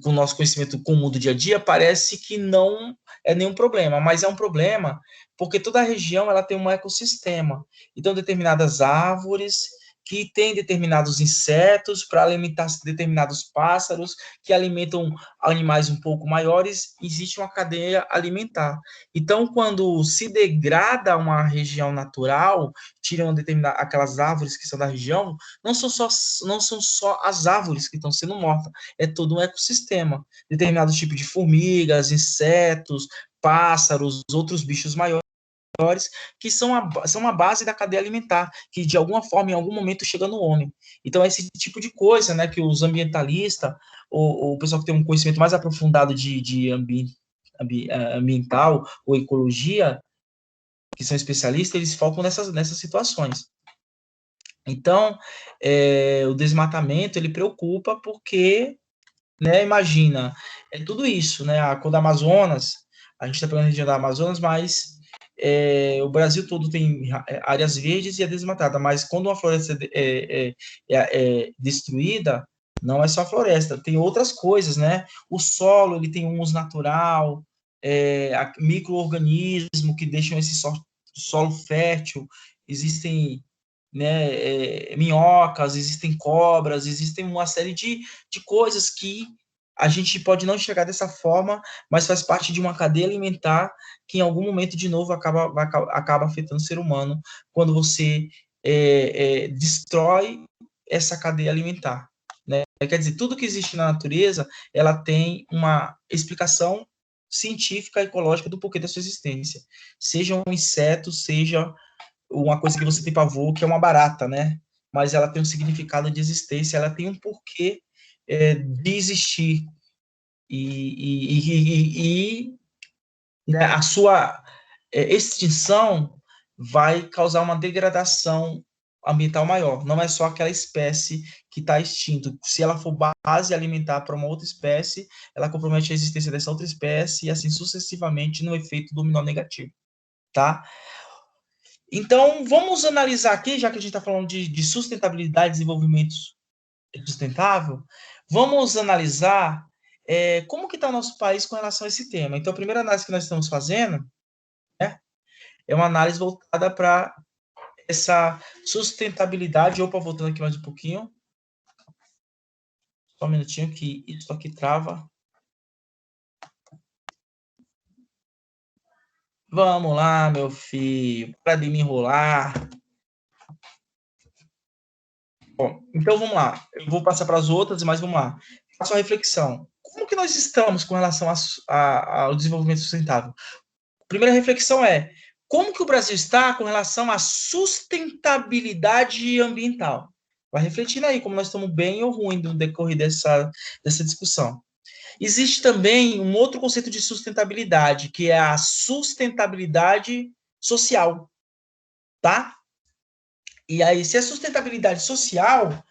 com o nosso conhecimento comum do dia a dia, parece que não é nenhum problema, mas é um problema porque toda região ela tem um ecossistema. Então, determinadas árvores que têm determinados insetos para alimentar determinados pássaros que alimentam animais um pouco maiores, existe uma cadeia alimentar. Então, quando se degrada uma região natural, tiram aquelas árvores que são da região, não são só as árvores que estão sendo mortas, é todo um ecossistema. Determinados tipos de formigas, insetos, pássaros, outros bichos maiores que são uma base da cadeia alimentar, que de alguma forma, em algum momento, chega no homem. Então, é esse tipo de coisa, né, que os ambientalistas o pessoal que tem um conhecimento mais aprofundado de ambiental ou ecologia, que são especialistas, eles focam nessas situações. Então, o desmatamento, ele preocupa porque, né, imagina, é tudo isso, né, a cor da Amazonas, a gente está pegando a região da Amazonas, mas o Brasil todo tem áreas verdes e é desmatada, mas quando uma floresta é destruída, não é só a floresta, tem outras coisas, né? O solo, ele tem um uso natural, micro-organismos que deixam esse solo fértil, existem, né, minhocas, existem cobras, existem uma série de coisas que a gente pode não enxergar dessa forma, mas faz parte de uma cadeia alimentar que em algum momento, de novo, acaba afetando o ser humano quando você destrói essa cadeia alimentar. Né? Quer dizer, tudo que existe na natureza, ela tem uma explicação científica, ecológica do porquê da sua existência. Seja um inseto, seja uma coisa que você tem pavor, que é uma barata, né? Mas ela tem um significado de existência, ela tem um porquê de existir. E né, a sua extinção vai causar uma degradação ambiental maior. Não é só aquela espécie que está extinta. Se ela for base alimentar para uma outra espécie, ela compromete a existência dessa outra espécie e assim sucessivamente no efeito dominó negativo, tá? Então, vamos analisar aqui, já que a gente está falando de sustentabilidade e desenvolvimento sustentável, vamos analisar como que está o nosso país com relação a esse tema. Então, a primeira análise que nós estamos fazendo, né, é uma análise voltada para essa sustentabilidade. Opa, voltando aqui mais um pouquinho. Só um minutinho que isso aqui trava. Vamos lá, meu filho. Para de me enrolar. Bom, então vamos lá. Eu vou passar para as outras, mas vamos lá. Faça uma reflexão. Como que nós estamos com relação ao desenvolvimento sustentável? A primeira reflexão é: como que o Brasil está com relação à sustentabilidade ambiental? Vai refletindo aí como nós estamos bem ou ruim no decorrer dessa discussão. Existe também um outro conceito de sustentabilidade, que é a sustentabilidade social, tá? E aí, se é sustentabilidade social,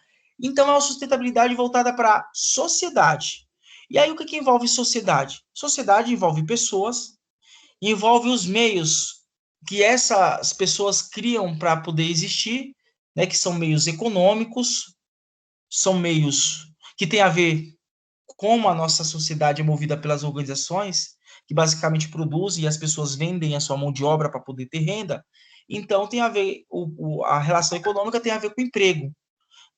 então é uma sustentabilidade voltada para a sociedade. E aí, o que envolve sociedade? Sociedade envolve pessoas, envolve os meios que essas pessoas criam para poder existir, né, que são meios econômicos, são meios que têm a ver como a nossa sociedade é movida pelas organizações, que basicamente produzem e as pessoas vendem a sua mão de obra para poder ter renda. Então, tem a ver, a relação econômica tem a ver com emprego.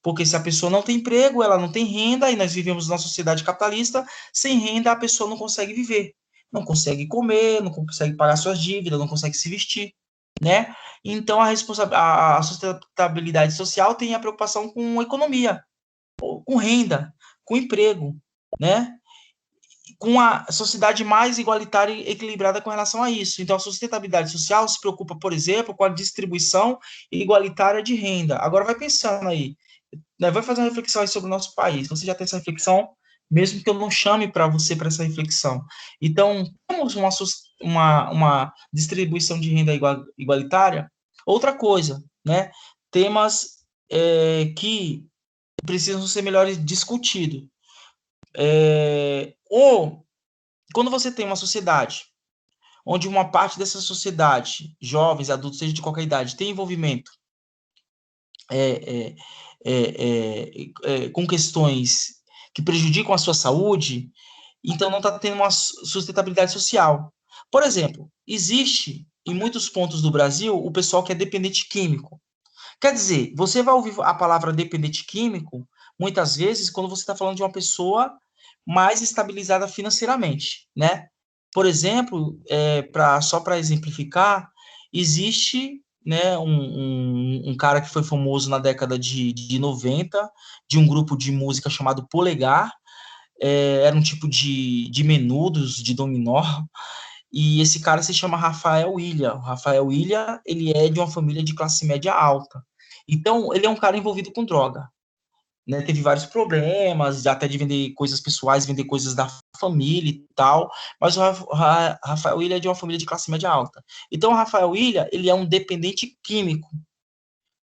Porque se a pessoa não tem emprego, ela não tem renda, e nós vivemos numa sociedade capitalista, sem renda a pessoa não consegue viver. Não consegue comer, não consegue pagar suas dívidas, não consegue se vestir, né? Então, a sustentabilidade social tem a preocupação com economia, com renda, com emprego, né? Com a sociedade mais igualitária e equilibrada com relação a isso. Então, a sustentabilidade social se preocupa, por exemplo, com a distribuição igualitária de renda. Agora, vai pensando aí, né, vai fazer uma reflexão aí sobre o nosso país. Você já tem essa reflexão, mesmo que eu não chame para você para essa reflexão. Então, temos uma distribuição de renda igualitária? Outra coisa, né? Temas que precisam ser melhores discutidos. Ou quando você tem uma sociedade onde uma parte dessa sociedade, jovens, adultos, seja de qualquer idade, tem envolvimento com questões que prejudicam a sua saúde, então não está tendo uma sustentabilidade social. Por exemplo, existe em muitos pontos do Brasil o pessoal que é dependente químico. Quer dizer, você vai ouvir a palavra dependente químico muitas vezes quando você está falando de uma pessoa mais estabilizada financeiramente, né? Por exemplo, só para exemplificar, existe, né, um cara que foi famoso na década de 90, de um grupo de música chamado Polegar, era um tipo de menudos, de dominó, e esse cara se chama Rafael Ilha. O Rafael Ilha, ele é de uma família de classe média alta. Então, ele é um cara envolvido com droga. né, teve vários problemas, até de vender coisas pessoais, vender coisas da família e tal, mas o Rafael Ilha é de uma família de classe média alta. Então, o Rafael Ilha, ele é um dependente químico.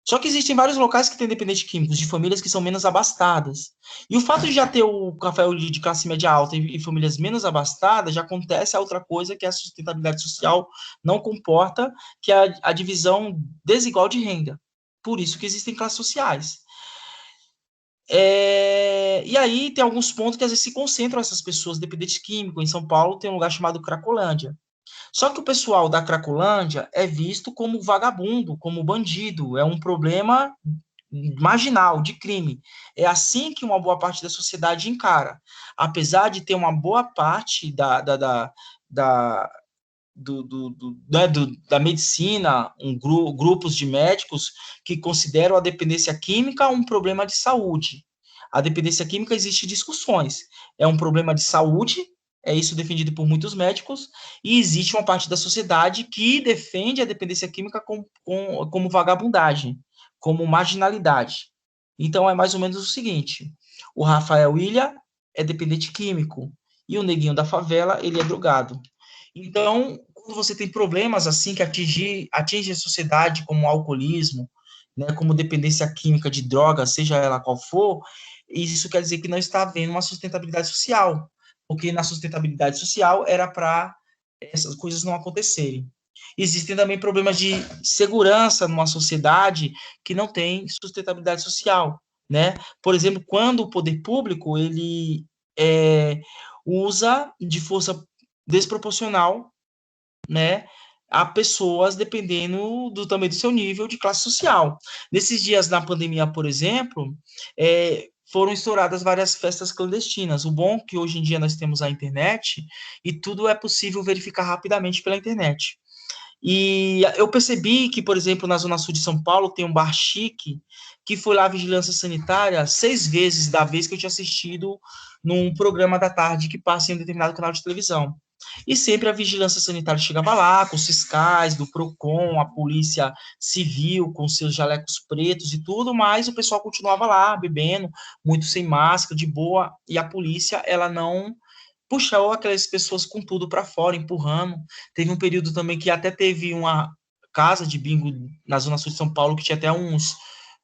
Só que existem vários locais que têm dependentes químicos, de famílias que são menos abastadas. E o fato de já ter o Rafael de classe média alta e famílias menos abastadas, já acontece a outra coisa que a sustentabilidade social não comporta, que é a divisão desigual de renda. Por isso que existem classes sociais. E aí tem alguns pontos que às vezes se concentram essas pessoas dependentes químicos. Em São Paulo tem um lugar chamado Cracolândia. Só que o pessoal da Cracolândia é visto como vagabundo, como bandido. É um problema marginal, de crime. É assim que uma boa parte da sociedade encara. Apesar de ter uma boa parte da medicina, grupos de médicos que consideram a dependência química um problema de saúde. A dependência química existe discussões. É um problema de saúde, é isso defendido por muitos médicos, e existe uma parte da sociedade que defende a dependência química como vagabundagem, como marginalidade. Então é mais ou menos o seguinte: o Rafael Ilha é dependente químico e o neguinho da favela, ele é drogado. Então, quando você tem problemas assim que atinge a sociedade, como o alcoolismo, né, como dependência química de drogas, seja ela qual for, isso quer dizer que não está havendo uma sustentabilidade social, porque na sustentabilidade social era para essas coisas não acontecerem. Existem também problemas de segurança numa sociedade que não tem sustentabilidade social, né? Por exemplo, quando o poder público ele usa de força desproporcional, né, a pessoas dependendo também do seu nível de classe social. Nesses dias na pandemia, por exemplo, foram estouradas várias festas clandestinas. O bom é que hoje em dia nós temos a internet e tudo é possível verificar rapidamente pela internet. E eu percebi que, por exemplo, na Zona Sul de São Paulo tem um bar chique que foi lá a vigilância sanitária 6 vezes da vez que eu tinha assistido num programa da tarde que passa em um determinado canal de televisão. E sempre a vigilância sanitária chegava lá, com os fiscais do PROCON, a polícia civil, com seus jalecos pretos e tudo, mas o pessoal continuava lá, bebendo, muito sem máscara, de boa, e a polícia, ela não puxou aquelas pessoas com tudo para fora, empurrando. Teve um período também que até teve uma casa de bingo na Zona Sul de São Paulo, que tinha até uns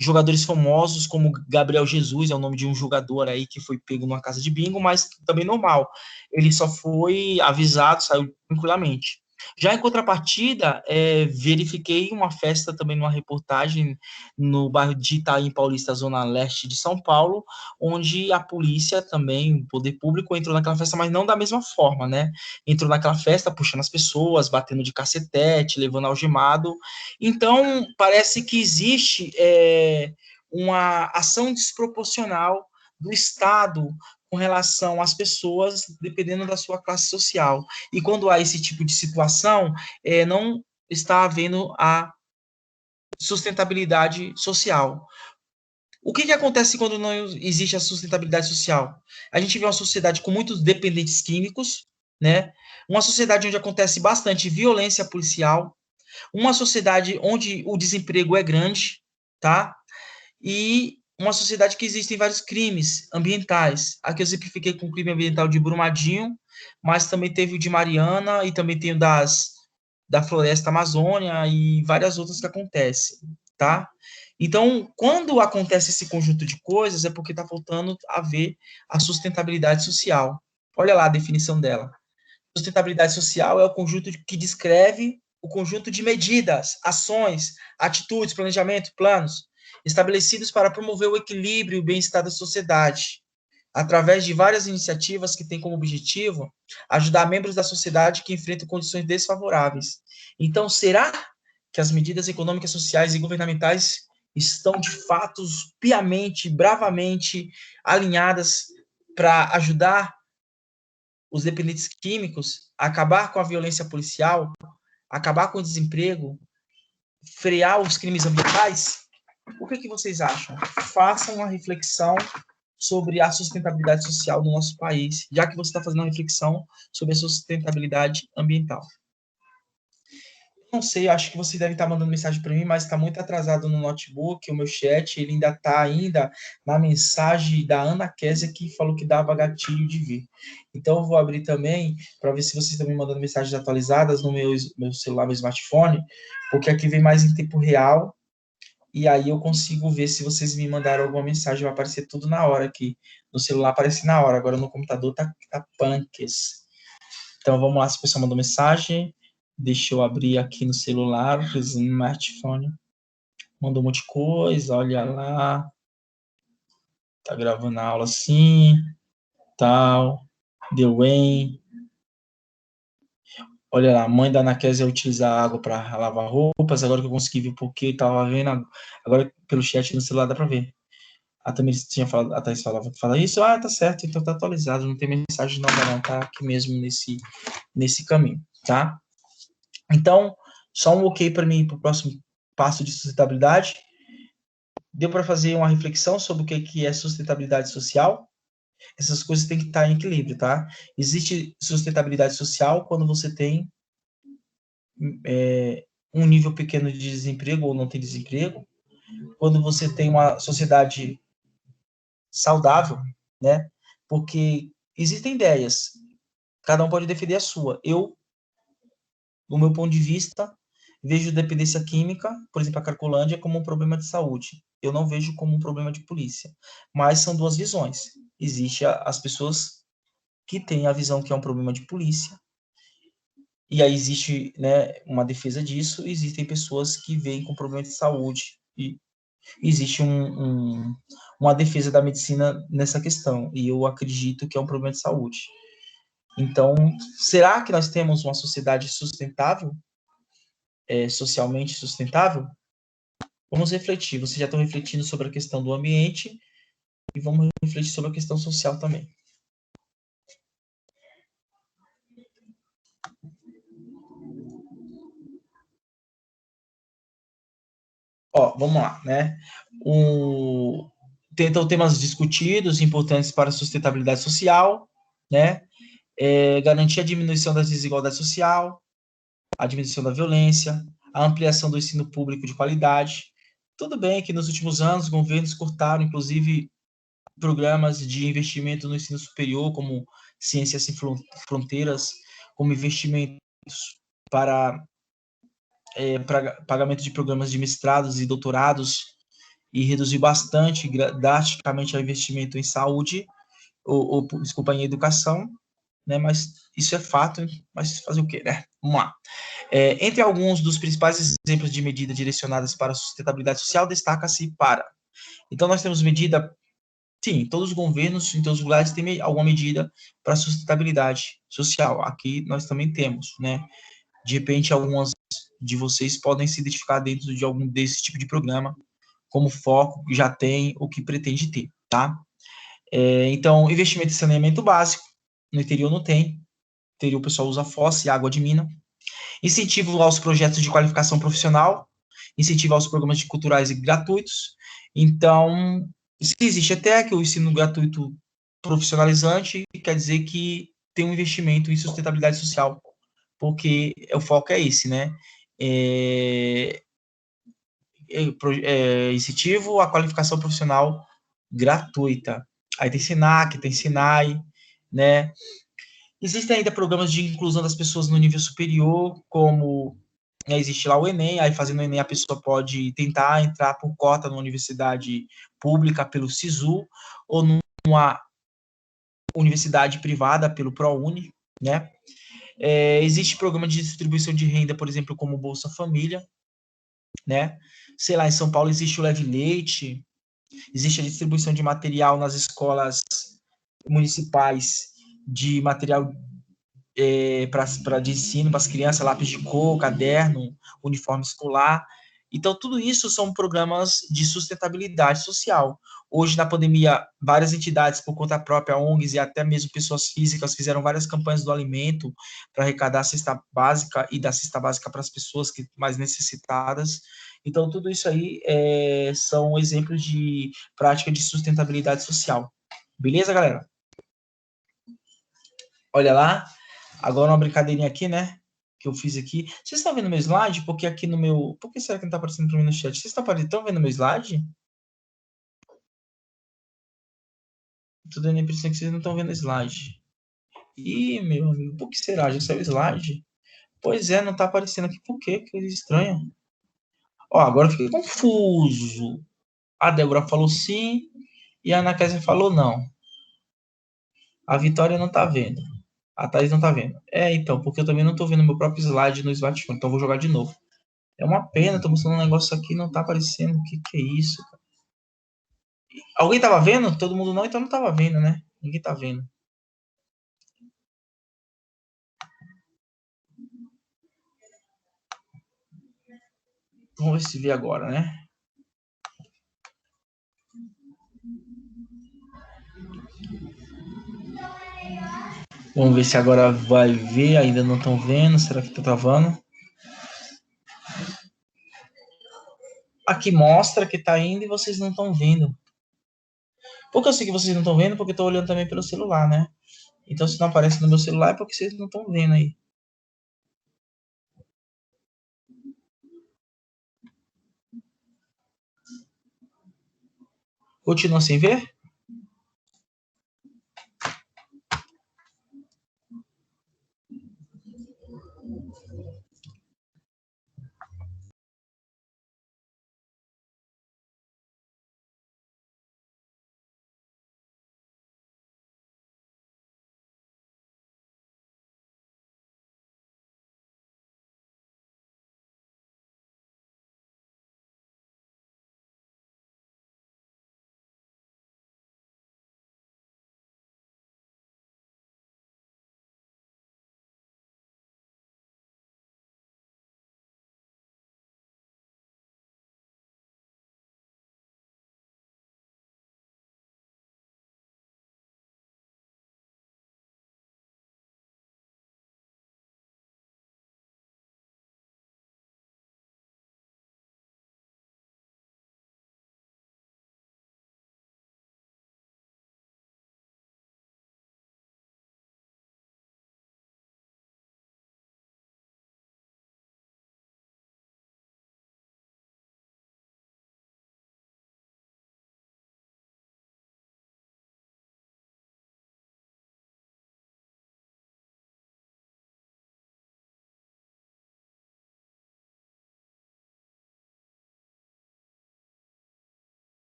jogadores famosos, como Gabriel Jesus, é o nome de um jogador aí que foi pego numa casa de bingo, mas também normal. Ele só foi avisado, saiu tranquilamente. Já em contrapartida, verifiquei uma festa também numa reportagem no bairro de Itaim Paulista, zona leste de São Paulo, onde a polícia também, o poder público, entrou naquela festa, mas não da mesma forma, né? Entrou naquela festa puxando as pessoas, batendo de cacetete, levando algemado. Então, parece que existe uma ação desproporcional do Estado com relação às pessoas, dependendo da sua classe social. E quando há esse tipo de situação, não está havendo a sustentabilidade social. O que acontece quando não existe a sustentabilidade social? A gente vê uma sociedade com muitos dependentes químicos, né? Uma sociedade onde acontece bastante violência policial, uma sociedade onde o desemprego é grande, tá? E uma sociedade que existem vários crimes ambientais. Aqui eu simplifiquei com o crime ambiental de Brumadinho, mas também teve o de Mariana e também tem o da floresta Amazônia e várias outras que acontecem, tá? Então, quando acontece esse conjunto de coisas, é porque está faltando haver a sustentabilidade social. Olha lá a definição dela. Sustentabilidade social é o conjunto que descreve o conjunto de medidas, ações, atitudes, planejamento, planos estabelecidos para promover o equilíbrio e o bem-estar da sociedade, através de várias iniciativas que têm como objetivo ajudar membros da sociedade que enfrentam condições desfavoráveis. Então, será que as medidas econômicas, sociais e governamentais estão de fato piamente, bravamente alinhadas para ajudar os dependentes químicos, acabar com a violência policial, acabar com o desemprego, frear os crimes ambientais? O que vocês acham? Façam uma reflexão sobre a sustentabilidade social do nosso país, já que você está fazendo uma reflexão sobre a sustentabilidade ambiental. não sei, acho que você deve estar mandando mensagem para mim, mas está muito atrasado no notebook, o meu chat, ele ainda está na mensagem da Ana Késia, que falou que dava gatilho de ver. Então, eu vou abrir também, para ver se vocês estão me mandando mensagens atualizadas no meu celular, meu smartphone, porque aqui vem mais em tempo real, e aí eu consigo ver se vocês me mandaram alguma mensagem, vai aparecer tudo na hora aqui. No celular aparece na hora, agora no computador tá punks. Então, vamos lá, se o pessoal mandou mensagem. Deixa eu abrir aqui no celular, no smartphone. Mandou um monte de coisa, olha lá. Tá gravando a aula assim, tal. Deu bem. Olha lá, a mãe da Ana Kézia utiliza água para lavar roupas. Agora que eu consegui ver porque tava vendo. Agora pelo chat no celular dá para ver. A Tamiris tinha falado, a Thaís falava que fala isso. Ah, tá certo, então tá atualizado. Não tem mensagem nova não, tá aqui mesmo nesse caminho, tá? Então, só um ok para mim para o próximo passo de sustentabilidade. Deu para fazer uma reflexão sobre o que é sustentabilidade social? Essas coisas têm que estar em equilíbrio, tá? Existe sustentabilidade social quando você tem um nível pequeno de desemprego ou não tem desemprego, quando você tem uma sociedade saudável, né? Porque existem ideias, cada um pode defender a sua. Eu, do meu ponto de vista, vejo dependência química, por exemplo, a Cracolândia, como um problema de saúde. Eu não vejo como um problema de polícia. Mas são duas visões. Existe as pessoas que têm a visão que é um problema de polícia, e aí existe, né, uma defesa disso, e existem pessoas que veem com problema de saúde, e existe uma defesa da medicina nessa questão, e eu acredito que é um problema de saúde. Então, será que nós temos uma sociedade sustentável? Socialmente sustentável? Vamos refletir. Vocês já estão refletindo sobre a questão do ambiente e vamos refletir sobre a questão social também. Ó, vamos lá, né? Então, temas discutidos, importantes para a sustentabilidade social, né? Garantir a diminuição da desigualdade social, a diminuição da violência, a ampliação do ensino público de qualidade. Tudo bem que nos últimos anos, governos cortaram, inclusive, programas de investimento no ensino superior, como Ciências Sem Fronteiras, como investimentos para pagamento de programas de mestrados e doutorados, e reduziu bastante, drasticamente, o investimento em saúde, desculpa, em educação, né? Mas isso é fato, mas fazer o quê, né? Vamos lá. Entre alguns dos principais exemplos de medidas direcionadas para a sustentabilidade social, destaca-se para... Então, nós temos medida... Sim, todos os governos, em todos os lugares, têm alguma medida para sustentabilidade social. Aqui nós também temos, né? De repente, algumas de vocês podem se identificar dentro de algum desse tipo de programa, como foco, já tem o que pretende ter, tá? Então, investimento em saneamento básico, no interior não tem, no interior o pessoal usa fossa e água de mina. Incentivo aos projetos de qualificação profissional, incentivo aos programas culturais e gratuitos. Então, se existe até que o ensino gratuito profissionalizante, quer dizer que tem um investimento em sustentabilidade social, porque o foco é esse, né? Incentivo à qualificação profissional gratuita. Aí tem SINAC, tem SINAI, né? Existem ainda programas de inclusão das pessoas no nível superior, como existe lá o Enem, aí fazendo o Enem a pessoa pode tentar entrar por cota numa universidade pública pelo SISU, ou numa universidade privada pelo ProUni, né? Existe programa de distribuição de renda, por exemplo, como Bolsa Família, né? Sei lá, em São Paulo existe o Leve Leite, existe a distribuição de material nas escolas municipais, de material de ensino para as crianças, lápis de cor, caderno, uniforme escolar. Então, tudo isso são programas de sustentabilidade social. Hoje, na pandemia, várias entidades, por conta própria, ONGs e até mesmo pessoas físicas, fizeram várias campanhas do alimento para arrecadar a cesta básica e dar cesta básica para as pessoas mais necessitadas. Então, tudo isso aí são exemplos de prática de sustentabilidade social. Beleza, galera? Olha lá. Agora uma brincadeirinha aqui, né? que eu fiz aqui. Vocês estão vendo meu slide? Porque aqui no meu... Por que será que não está aparecendo para mim no chat? Vocês estão vendo meu slide? Tô dando a impressão que vocês não estão vendo o slide. Ih, meu amigo, por que será? Já saiu o slide? Pois é, não está aparecendo aqui. Por quê? Que coisa estranha. Ó, agora eu fiquei confuso. A Débora falou sim e a Ana Kézia falou não. A Vitória não tá vendo. A Thaís não tá vendo. É, então, porque eu também não tô vendo meu próprio slide no smartphone, então eu vou jogar de novo. É uma pena, tô mostrando um negócio aqui e não tá aparecendo. O que que é isso, cara? Alguém tava vendo? Todo mundo não, então não tava vendo, né? Ninguém tá vendo. Vamos ver se vê agora, né? Vamos ver se agora vai ver. Ainda não estão vendo. Será que tá travando? Aqui mostra que tá indo e vocês não estão vendo. Por que eu sei que vocês não estão vendo? Porque eu tô olhando também pelo celular, né? Então se não aparece no meu celular é porque vocês não estão vendo aí. Continua sem ver?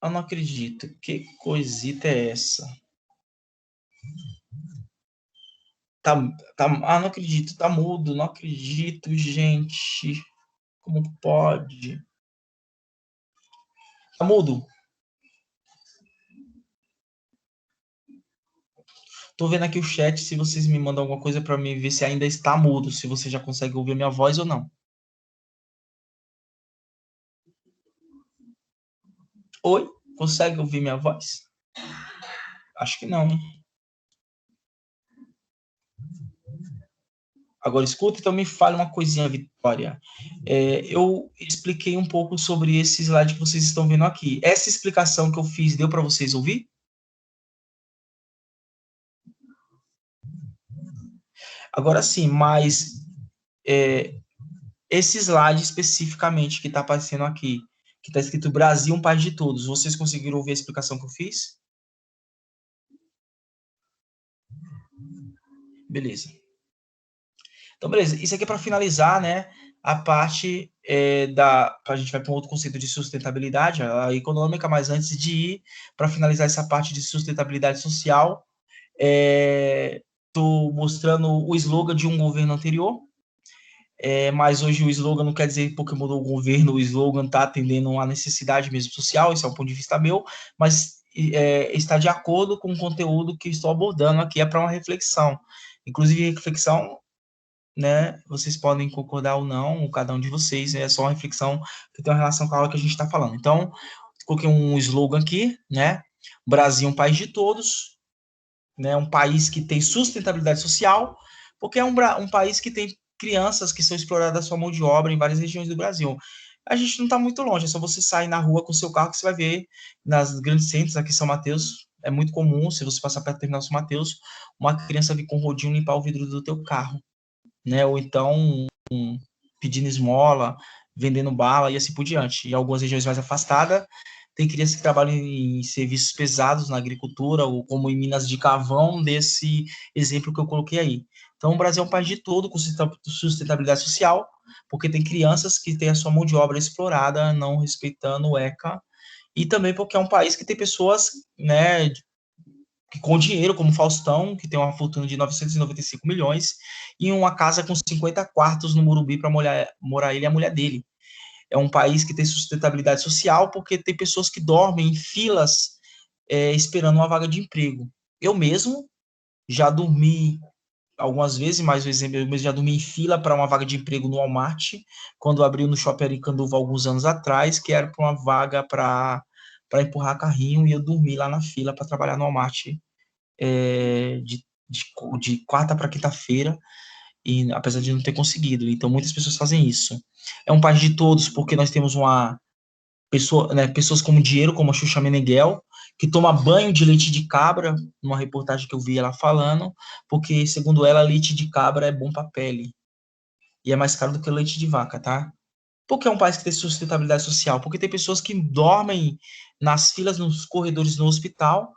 Eu não acredito. Que coisita é essa? Tá, não acredito. Tá mudo. Não acredito, gente. Como pode? Tá mudo. Tô vendo aqui o chat, se vocês me mandam alguma coisa para mim ver se ainda está mudo, se você já consegue ouvir a minha voz ou não. Oi? Consegue ouvir minha voz? Acho que não. Agora escuta, então me fale uma coisinha, Vitória. Eu expliquei um pouco sobre esse slide que vocês estão vendo aqui. Essa explicação que eu fiz deu para vocês ouvir? Agora sim, mas esse slide especificamente que está aparecendo aqui, que está escrito Brasil, um país de todos, vocês conseguiram ouvir a explicação que eu fiz? Beleza. Então, beleza. Isso aqui é para finalizar, né? A parte a gente vai para um outro conceito de sustentabilidade, a econômica, mas antes de ir para finalizar essa parte de sustentabilidade social, estou mostrando o slogan de um governo anterior, mas hoje o slogan não quer dizer porque mudou o governo, o slogan está atendendo a necessidade mesmo social, esse é um ponto de vista meu, mas está de acordo com o conteúdo que estou abordando aqui, é para uma reflexão. Inclusive, reflexão, né, vocês podem concordar ou não, cada um de vocês, é só uma reflexão que tem uma relação com a aula que a gente está falando. Então, coloquei um slogan aqui, né, Brasil, um país de todos, né, um país que tem sustentabilidade social, porque é um país que tem crianças que são exploradas a sua mão de obra em várias regiões do Brasil. A gente não está muito longe, é só você sair na rua com o seu carro que você vai ver nas grandes centros, aqui em São Mateus, é muito comum, se você passar perto do terminal São Mateus, uma criança vir com um rodinho limpar o vidro do teu carro, né, ou então pedindo esmola, vendendo bala e assim por diante. Em algumas regiões mais afastadas, tem crianças que trabalham em serviços pesados na agricultura, ou como em minas de carvão, desse exemplo que eu coloquei aí. Então, o Brasil é um país de todo com sustentabilidade social, porque tem crianças que têm a sua mão de obra explorada, não respeitando o ECA, e também porque é um país que tem pessoas, né, com dinheiro, como Faustão, que tem uma fortuna de 995 milhões, e uma casa com 50 quartos no Morumbi para morar ele e a mulher dele. É um país que tem sustentabilidade social porque tem pessoas que dormem em filas esperando uma vaga de emprego. Eu mesmo já dormi algumas vezes, mais vezes eu mesmo já dormi em fila para uma vaga de emprego no Walmart, quando abriu no Shopping Aricanduva alguns anos atrás, que era para uma vaga para empurrar carrinho, e eu dormi lá na fila para trabalhar no Walmart de quarta para quinta-feira, e apesar de não ter conseguido. Então, muitas pessoas fazem isso. É um país de todos, porque nós temos uma pessoa, né, pessoas como dinheiro, como a Xuxa Meneghel, que toma banho de leite de cabra, numa reportagem que eu vi ela falando, porque, segundo ela, leite de cabra é bom para a pele. E é mais caro do que o leite de vaca, tá? Porque é um país que tem sustentabilidade social? Porque tem pessoas que dormem nas filas, nos corredores no hospital,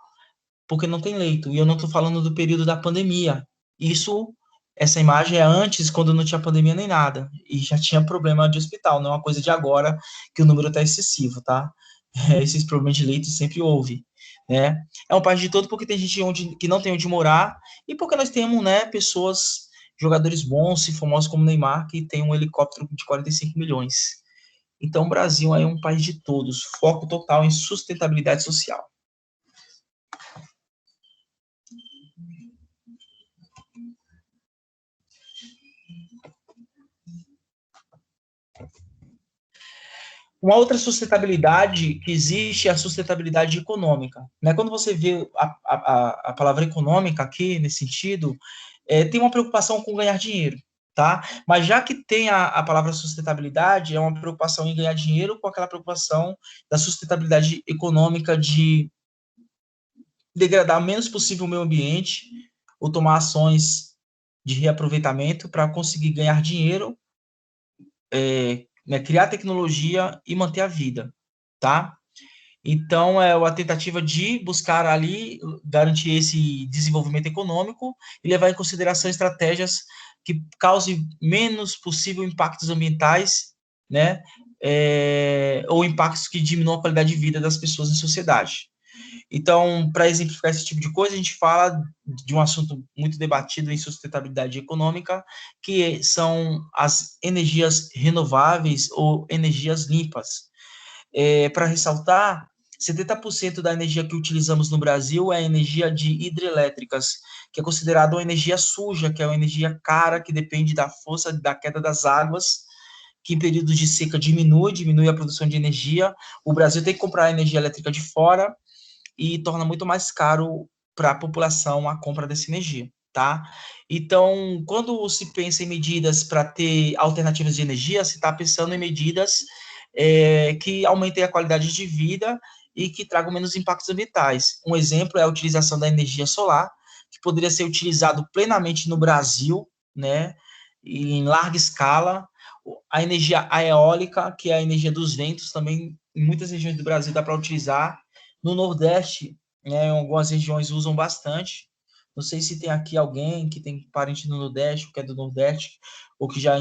porque não tem leito. E eu não estou falando do período da pandemia. Isso, essa imagem é antes, quando não tinha pandemia nem nada. E já tinha problema de hospital, não é uma coisa de agora que o número está excessivo, tá? Esses problemas de leito sempre houve, né? É um país de todo porque tem gente que não tem onde morar e porque nós temos, né, pessoas, jogadores bons e famosos como Neymar, que tem um helicóptero de 45 milhões. Então, o Brasil é um país de todos, foco total em sustentabilidade social. Uma outra sustentabilidade que existe é a sustentabilidade econômica. Né? Quando você vê a palavra econômica aqui, nesse sentido, tem uma preocupação com ganhar dinheiro. Tá? Mas já que tem a palavra sustentabilidade, é uma preocupação em ganhar dinheiro com aquela preocupação da sustentabilidade econômica de degradar o menos possível o meio ambiente ou tomar ações de reaproveitamento para conseguir ganhar dinheiro, né, criar tecnologia e manter a vida, tá? Então, é a tentativa de buscar ali garantir esse desenvolvimento econômico e levar em consideração estratégias que causem menos possível impactos ambientais, né? Ou impactos que diminuam a qualidade de vida das pessoas em sociedade. Então, para exemplificar esse tipo de coisa, a gente fala de um assunto muito debatido em sustentabilidade econômica, que são as energias renováveis ou energias limpas. Para ressaltar, 70% da energia que utilizamos no Brasil é energia de hidrelétricas, que é considerada uma energia suja, que é uma energia cara, que depende da força da queda das águas, que em períodos de seca diminui a produção de energia. O Brasil tem que comprar energia elétrica de fora e torna muito mais caro para a população a compra dessa energia, tá? Então, quando se pensa em medidas para ter alternativas de energia, se está pensando em medidas que aumentem a qualidade de vida e que tragam menos impactos ambientais. Um exemplo é a utilização da energia solar, que poderia ser utilizado plenamente no Brasil, né, em larga escala. A energia eólica, que é a energia dos ventos, também em muitas regiões do Brasil dá para utilizar. No Nordeste, né, em algumas regiões usam bastante. Não sei se tem aqui alguém que tem parente no Nordeste, ou que é do Nordeste, ou que já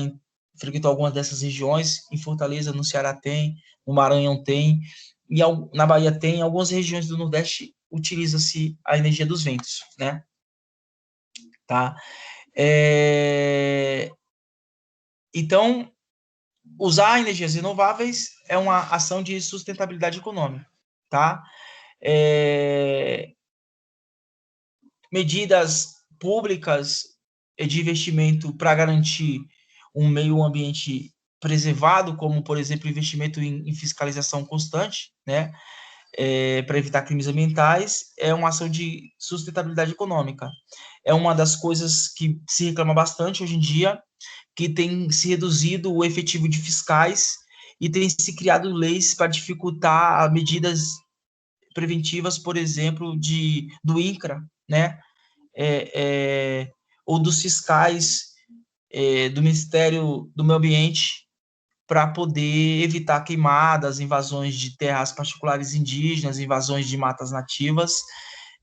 frequentou algumas dessas regiões. Em Fortaleza, no Ceará tem, no Maranhão tem, e na Bahia tem. Em algumas regiões do Nordeste utiliza-se a energia dos ventos, né? Tá? Então, usar energias renováveis é uma ação de sustentabilidade econômica, tá? Medidas públicas de investimento para garantir um meio ambiente preservado, como, por exemplo, investimento em fiscalização constante, né, para evitar crimes ambientais, é uma ação de sustentabilidade econômica. É uma das coisas que se reclama bastante hoje em dia, que tem se reduzido o efetivo de fiscais e tem se criado leis para dificultar medidas preventivas, por exemplo, do INCRA, né, ou dos fiscais do Ministério do Meio Ambiente, para poder evitar queimadas, invasões de terras particulares indígenas, invasões de matas nativas.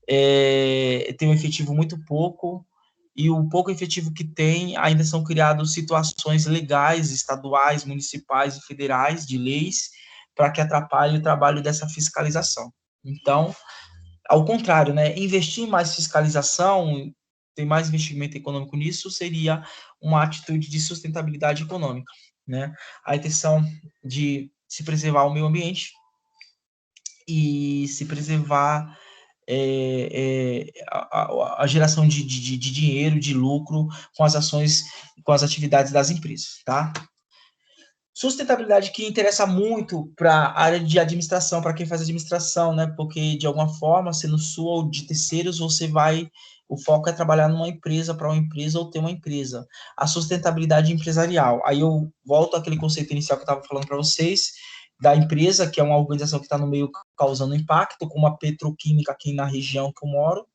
Tem um efetivo muito pouco, e o pouco efetivo que tem, ainda são criadas situações legais, estaduais, municipais e federais, de leis, para que atrapalhe o trabalho dessa fiscalização. Então, ao contrário, né, investir em mais fiscalização, ter mais investimento econômico nisso, seria uma atitude de sustentabilidade econômica, né? A intenção de se preservar o meio ambiente e se preservar a geração de dinheiro, de lucro com as ações, com as atividades das empresas, tá? Sustentabilidade que interessa muito para a área de administração, para quem faz administração, né? Porque, de alguma forma, sendo sua ou de terceiros, você vai. O foco é trabalhar numa empresa, para uma empresa ou ter uma empresa. A sustentabilidade empresarial. Aí eu volto àquele conceito inicial que eu estava falando para vocês, da empresa, que é uma organização que está no meio causando impacto, como a petroquímica aqui na região que eu moro,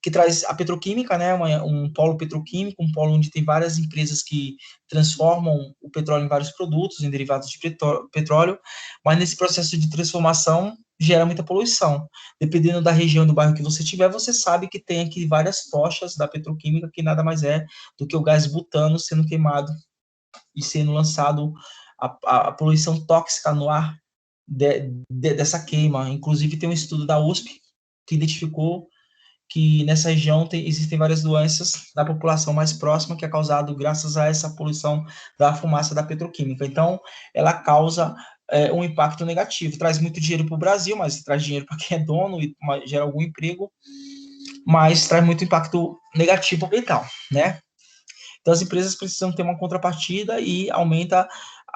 que traz a petroquímica, né, um polo petroquímico, um polo onde tem várias empresas que transformam o petróleo em vários produtos, em derivados de petróleo, mas nesse processo de transformação gera muita poluição. Dependendo da região do bairro que você tiver, você sabe que tem aqui várias tochas da petroquímica, que nada mais é do que o gás butano sendo queimado e sendo lançado a poluição tóxica no ar dessa queima. Inclusive, tem um estudo da USP que identificou que nessa região existem várias doenças da população mais próxima que é causado graças a essa poluição da fumaça da petroquímica. Então, ela causa um impacto negativo. Traz muito dinheiro para o Brasil, mas traz dinheiro para quem é dono e gera algum emprego, mas traz muito impacto negativo ambiental, né? Então, as empresas precisam ter uma contrapartida e aumenta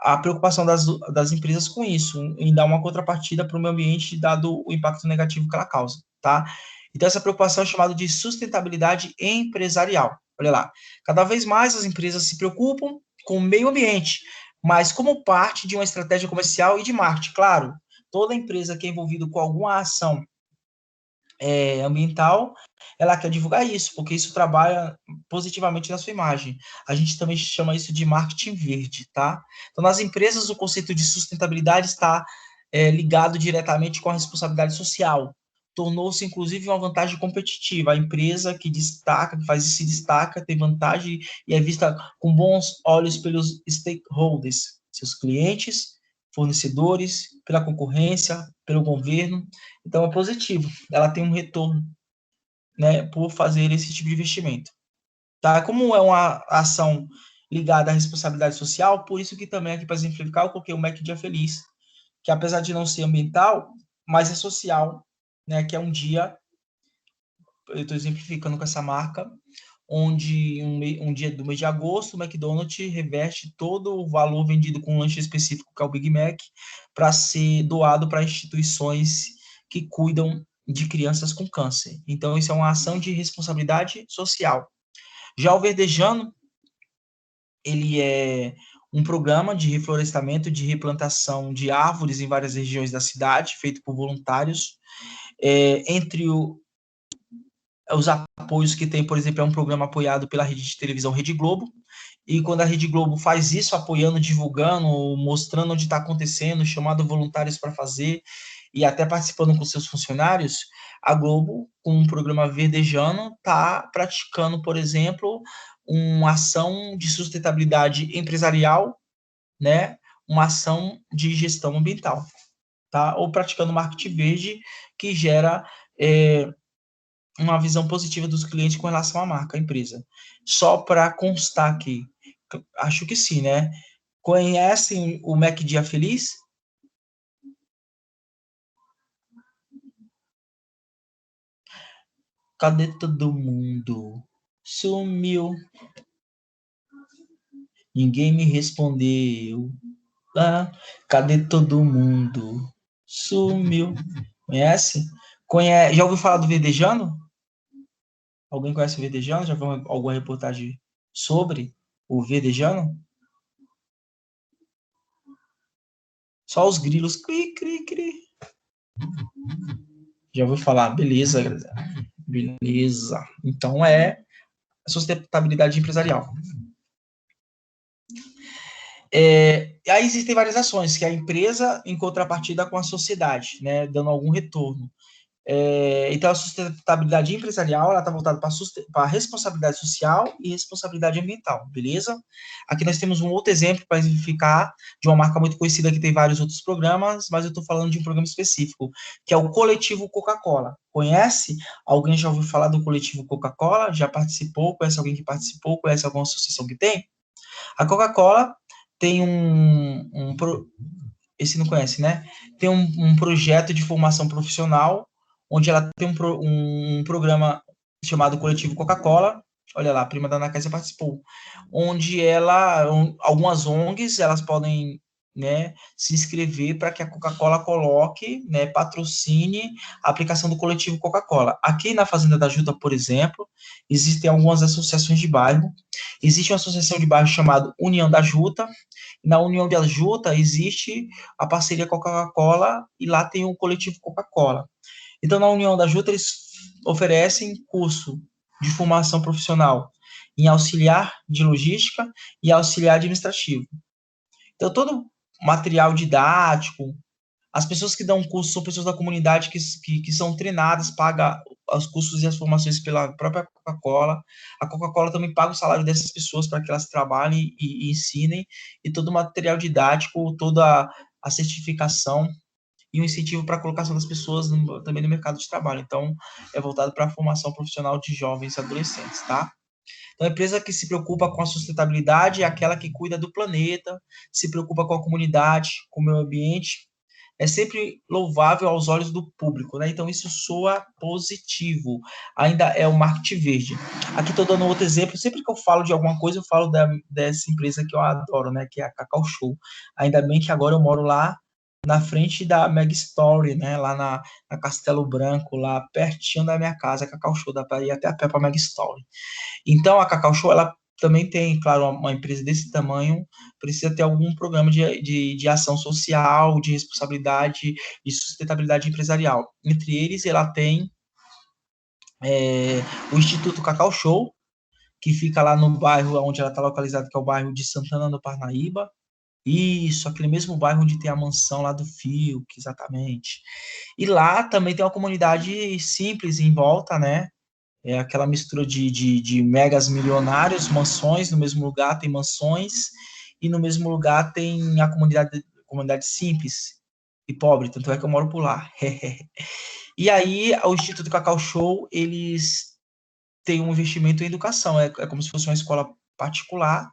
a preocupação das empresas com isso, em dar uma contrapartida para o meio ambiente, dado o impacto negativo que ela causa, tá? Então, essa preocupação é chamada de sustentabilidade empresarial. Olha lá, cada vez mais as empresas se preocupam com o meio ambiente, mas como parte de uma estratégia comercial e de marketing. Claro, toda empresa que é envolvida com alguma ação ambiental, ela quer divulgar isso, porque isso trabalha positivamente na sua imagem. A gente também chama isso de marketing verde, tá? Então, nas empresas, o conceito de sustentabilidade está ligado diretamente com a responsabilidade social. Tornou-se, inclusive, uma vantagem competitiva. A empresa que destaca, que faz isso se destaca, tem vantagem e é vista com bons olhos pelos stakeholders, seus clientes, fornecedores, pela concorrência, pelo governo. Então, é positivo. Ela tem um retorno, né, por fazer esse tipo de investimento. Tá? Como é uma ação ligada à responsabilidade social, por isso que também aqui para exemplificar, eu coloquei o Mac Dia Feliz, que apesar de não ser ambiental, mas é social, né? Que é um dia, eu estou exemplificando com essa marca, onde um dia do mês de agosto, o McDonald's reverte todo o valor vendido com um lanche específico, que é o Big Mac, para ser doado para instituições que cuidam de crianças com câncer. Então, isso é uma ação de responsabilidade social. Já o Verdejano, ele é um programa de reflorestamento, de replantação de árvores em várias regiões da cidade, feito por voluntários. Entre os apoios que tem, por exemplo, é um programa apoiado pela rede de televisão Rede Globo, e quando a Rede Globo faz isso, apoiando, divulgando, mostrando onde está acontecendo, chamando voluntários para fazer, e até participando com seus funcionários, a Globo, com um programa Verdejano, está praticando, por exemplo, uma ação de sustentabilidade empresarial, né? Uma ação de gestão ambiental, tá? Ou praticando marketing verde, que gera uma visão positiva dos clientes com relação à marca, à empresa. Só para constar aqui, acho que sim, né? Conhecem o Mac Dia Feliz? Cadê todo mundo? Sumiu, ninguém me respondeu. Ah, cadê todo mundo? Sumiu. Conhece? Já ouviu falar do Verdejano? Alguém conhece o Verdejano? Já viu alguma reportagem sobre o Verdejano? Só os grilos. Cri, cri, cri. Já ouviu falar? Beleza, beleza. Então é sustentabilidade empresarial. Aí existem várias ações que a empresa em contrapartida com a sociedade, né, dando algum retorno. Então, a sustentabilidade empresarial está voltada para a responsabilidade social e responsabilidade ambiental, beleza? Aqui nós temos um outro exemplo para exemplificar de uma marca muito conhecida que tem vários outros programas, mas eu estou falando de um programa específico, que é o Coletivo Coca-Cola. Conhece? Alguém já ouviu falar do Coletivo Coca-Cola? Já participou? Conhece alguém que participou? Conhece alguma associação que tem? A Coca-Cola tem esse não conhece, né? Tem um projeto de formação profissional, onde ela tem um programa chamado Coletivo Coca-Cola. Olha lá, a prima da Ana Cássia participou. Onde algumas ONGs, elas podem, né, se inscrever para que a Coca-Cola coloque, né, patrocine a aplicação do Coletivo Coca-Cola. Aqui na Fazenda da Juta, por exemplo, existem algumas associações de bairro. Existe uma associação de bairro chamada União da Juta. Na União da Juta existe a parceria com a Coca-Cola e lá tem o Coletivo Coca-Cola. Então, na União da Juta, eles oferecem curso de formação profissional em auxiliar de logística e auxiliar administrativo. Então, todo material didático, as pessoas que dão curso são pessoas da comunidade que são treinadas, paga os cursos e as formações pela própria Coca-Cola. A Coca-Cola também paga o salário dessas pessoas para que elas trabalhem e ensinem, e todo o material didático, toda a certificação e um incentivo para a colocação das pessoas também no mercado de trabalho. Então, é voltado para a formação profissional de jovens e adolescentes, tá? Então, a empresa que se preocupa com a sustentabilidade é aquela que cuida do planeta, se preocupa com a comunidade, com o meio ambiente, é sempre louvável aos olhos do público, né? Então isso soa positivo. Ainda é o marketing verde. Aqui estou dando outro exemplo. Sempre que eu falo de alguma coisa, eu falo dessa empresa que eu adoro, né? Que é a Cacau Show. Ainda bem que agora eu moro lá na frente da Meg Story, né? Lá na Castelo Branco, lá pertinho da minha casa, a Cacau Show, dá para ir até a pé para Meg Story. Então, a Cacau Show, ela também tem, claro, uma empresa desse tamanho, precisa ter algum programa de ação social, de responsabilidade e sustentabilidade empresarial. Entre eles, ela tem o Instituto Cacau Show, que fica lá no bairro onde ela está localizada, que é o bairro de Santana do Parnaíba. Isso, aquele mesmo bairro onde tem a mansão lá do Fiuk, exatamente. E lá também tem uma comunidade simples em volta, né? É aquela mistura de megas milionários, mansões, no mesmo lugar tem mansões, e no mesmo lugar tem a comunidade simples e pobre, tanto é que eu moro por lá. E aí, o Instituto Cacau Show, eles têm um investimento em educação, é como se fosse uma escola particular,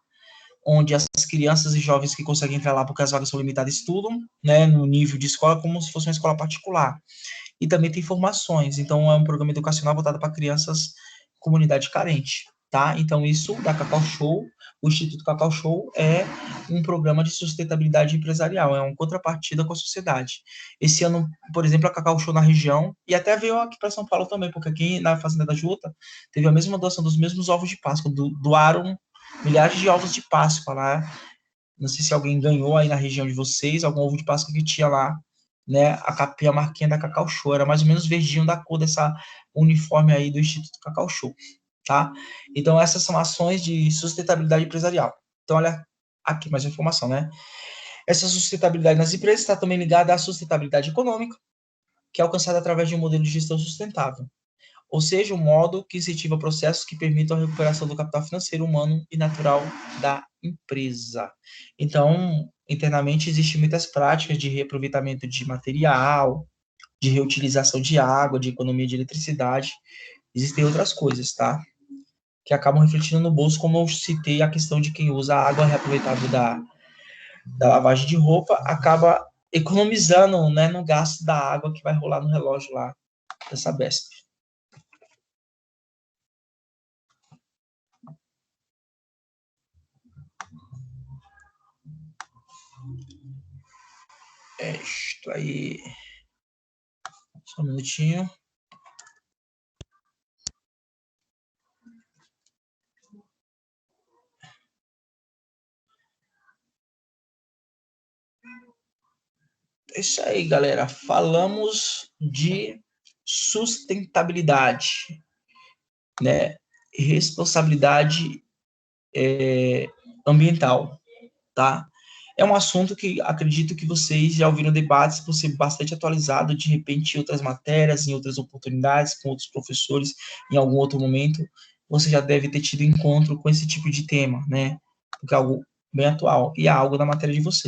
onde as crianças e jovens que conseguem entrar lá porque as vagas são limitadas estudam, né, no nível de escola, como se fosse uma escola particular. E também tem formações, então é um programa educacional voltado para crianças, comunidade carente, tá? Então isso da Cacau Show, o Instituto Cacau Show é um programa de sustentabilidade empresarial, é uma contrapartida com a sociedade. Esse ano, por exemplo, a Cacau Show na região, e até veio aqui para São Paulo também, porque aqui na Fazenda da Juta teve a mesma doação dos mesmos ovos de Páscoa, doaram milhares de ovos de Páscoa lá. Não sei se alguém ganhou aí na região de vocês, algum ovo de Páscoa que tinha lá, né, a capinha, a marquinha da Cacau Show, era mais ou menos verdinho da cor dessa uniforme aí do Instituto Cacau Show, tá? Então, essas são ações de sustentabilidade empresarial. Então, olha aqui mais uma informação, né? Essa sustentabilidade nas empresas está também ligada à sustentabilidade econômica, que é alcançada através de um modelo de gestão sustentável, ou seja, um modo que incentiva processos que permitam a recuperação do capital financeiro, humano e natural da empresa. Então, internamente, existem muitas práticas de reaproveitamento de material, de reutilização de água, de economia de eletricidade. Existem outras coisas, tá? Que acabam refletindo no bolso, como eu citei a questão de quem usa a água reaproveitada da lavagem de roupa, acaba economizando, né, no gasto da água que vai rolar no relógio lá dessa Besp. É isto aí. Só um minutinho. É isso aí, galera. Falamos de sustentabilidade, né? Responsabilidade ambiental, tá? É um assunto que acredito que vocês já ouviram debates por ser bastante atualizado, de repente em outras matérias, em outras oportunidades, com outros professores, em algum outro momento, você já deve ter tido encontro com esse tipo de tema, né? Porque é algo bem atual e é algo da matéria de vocês.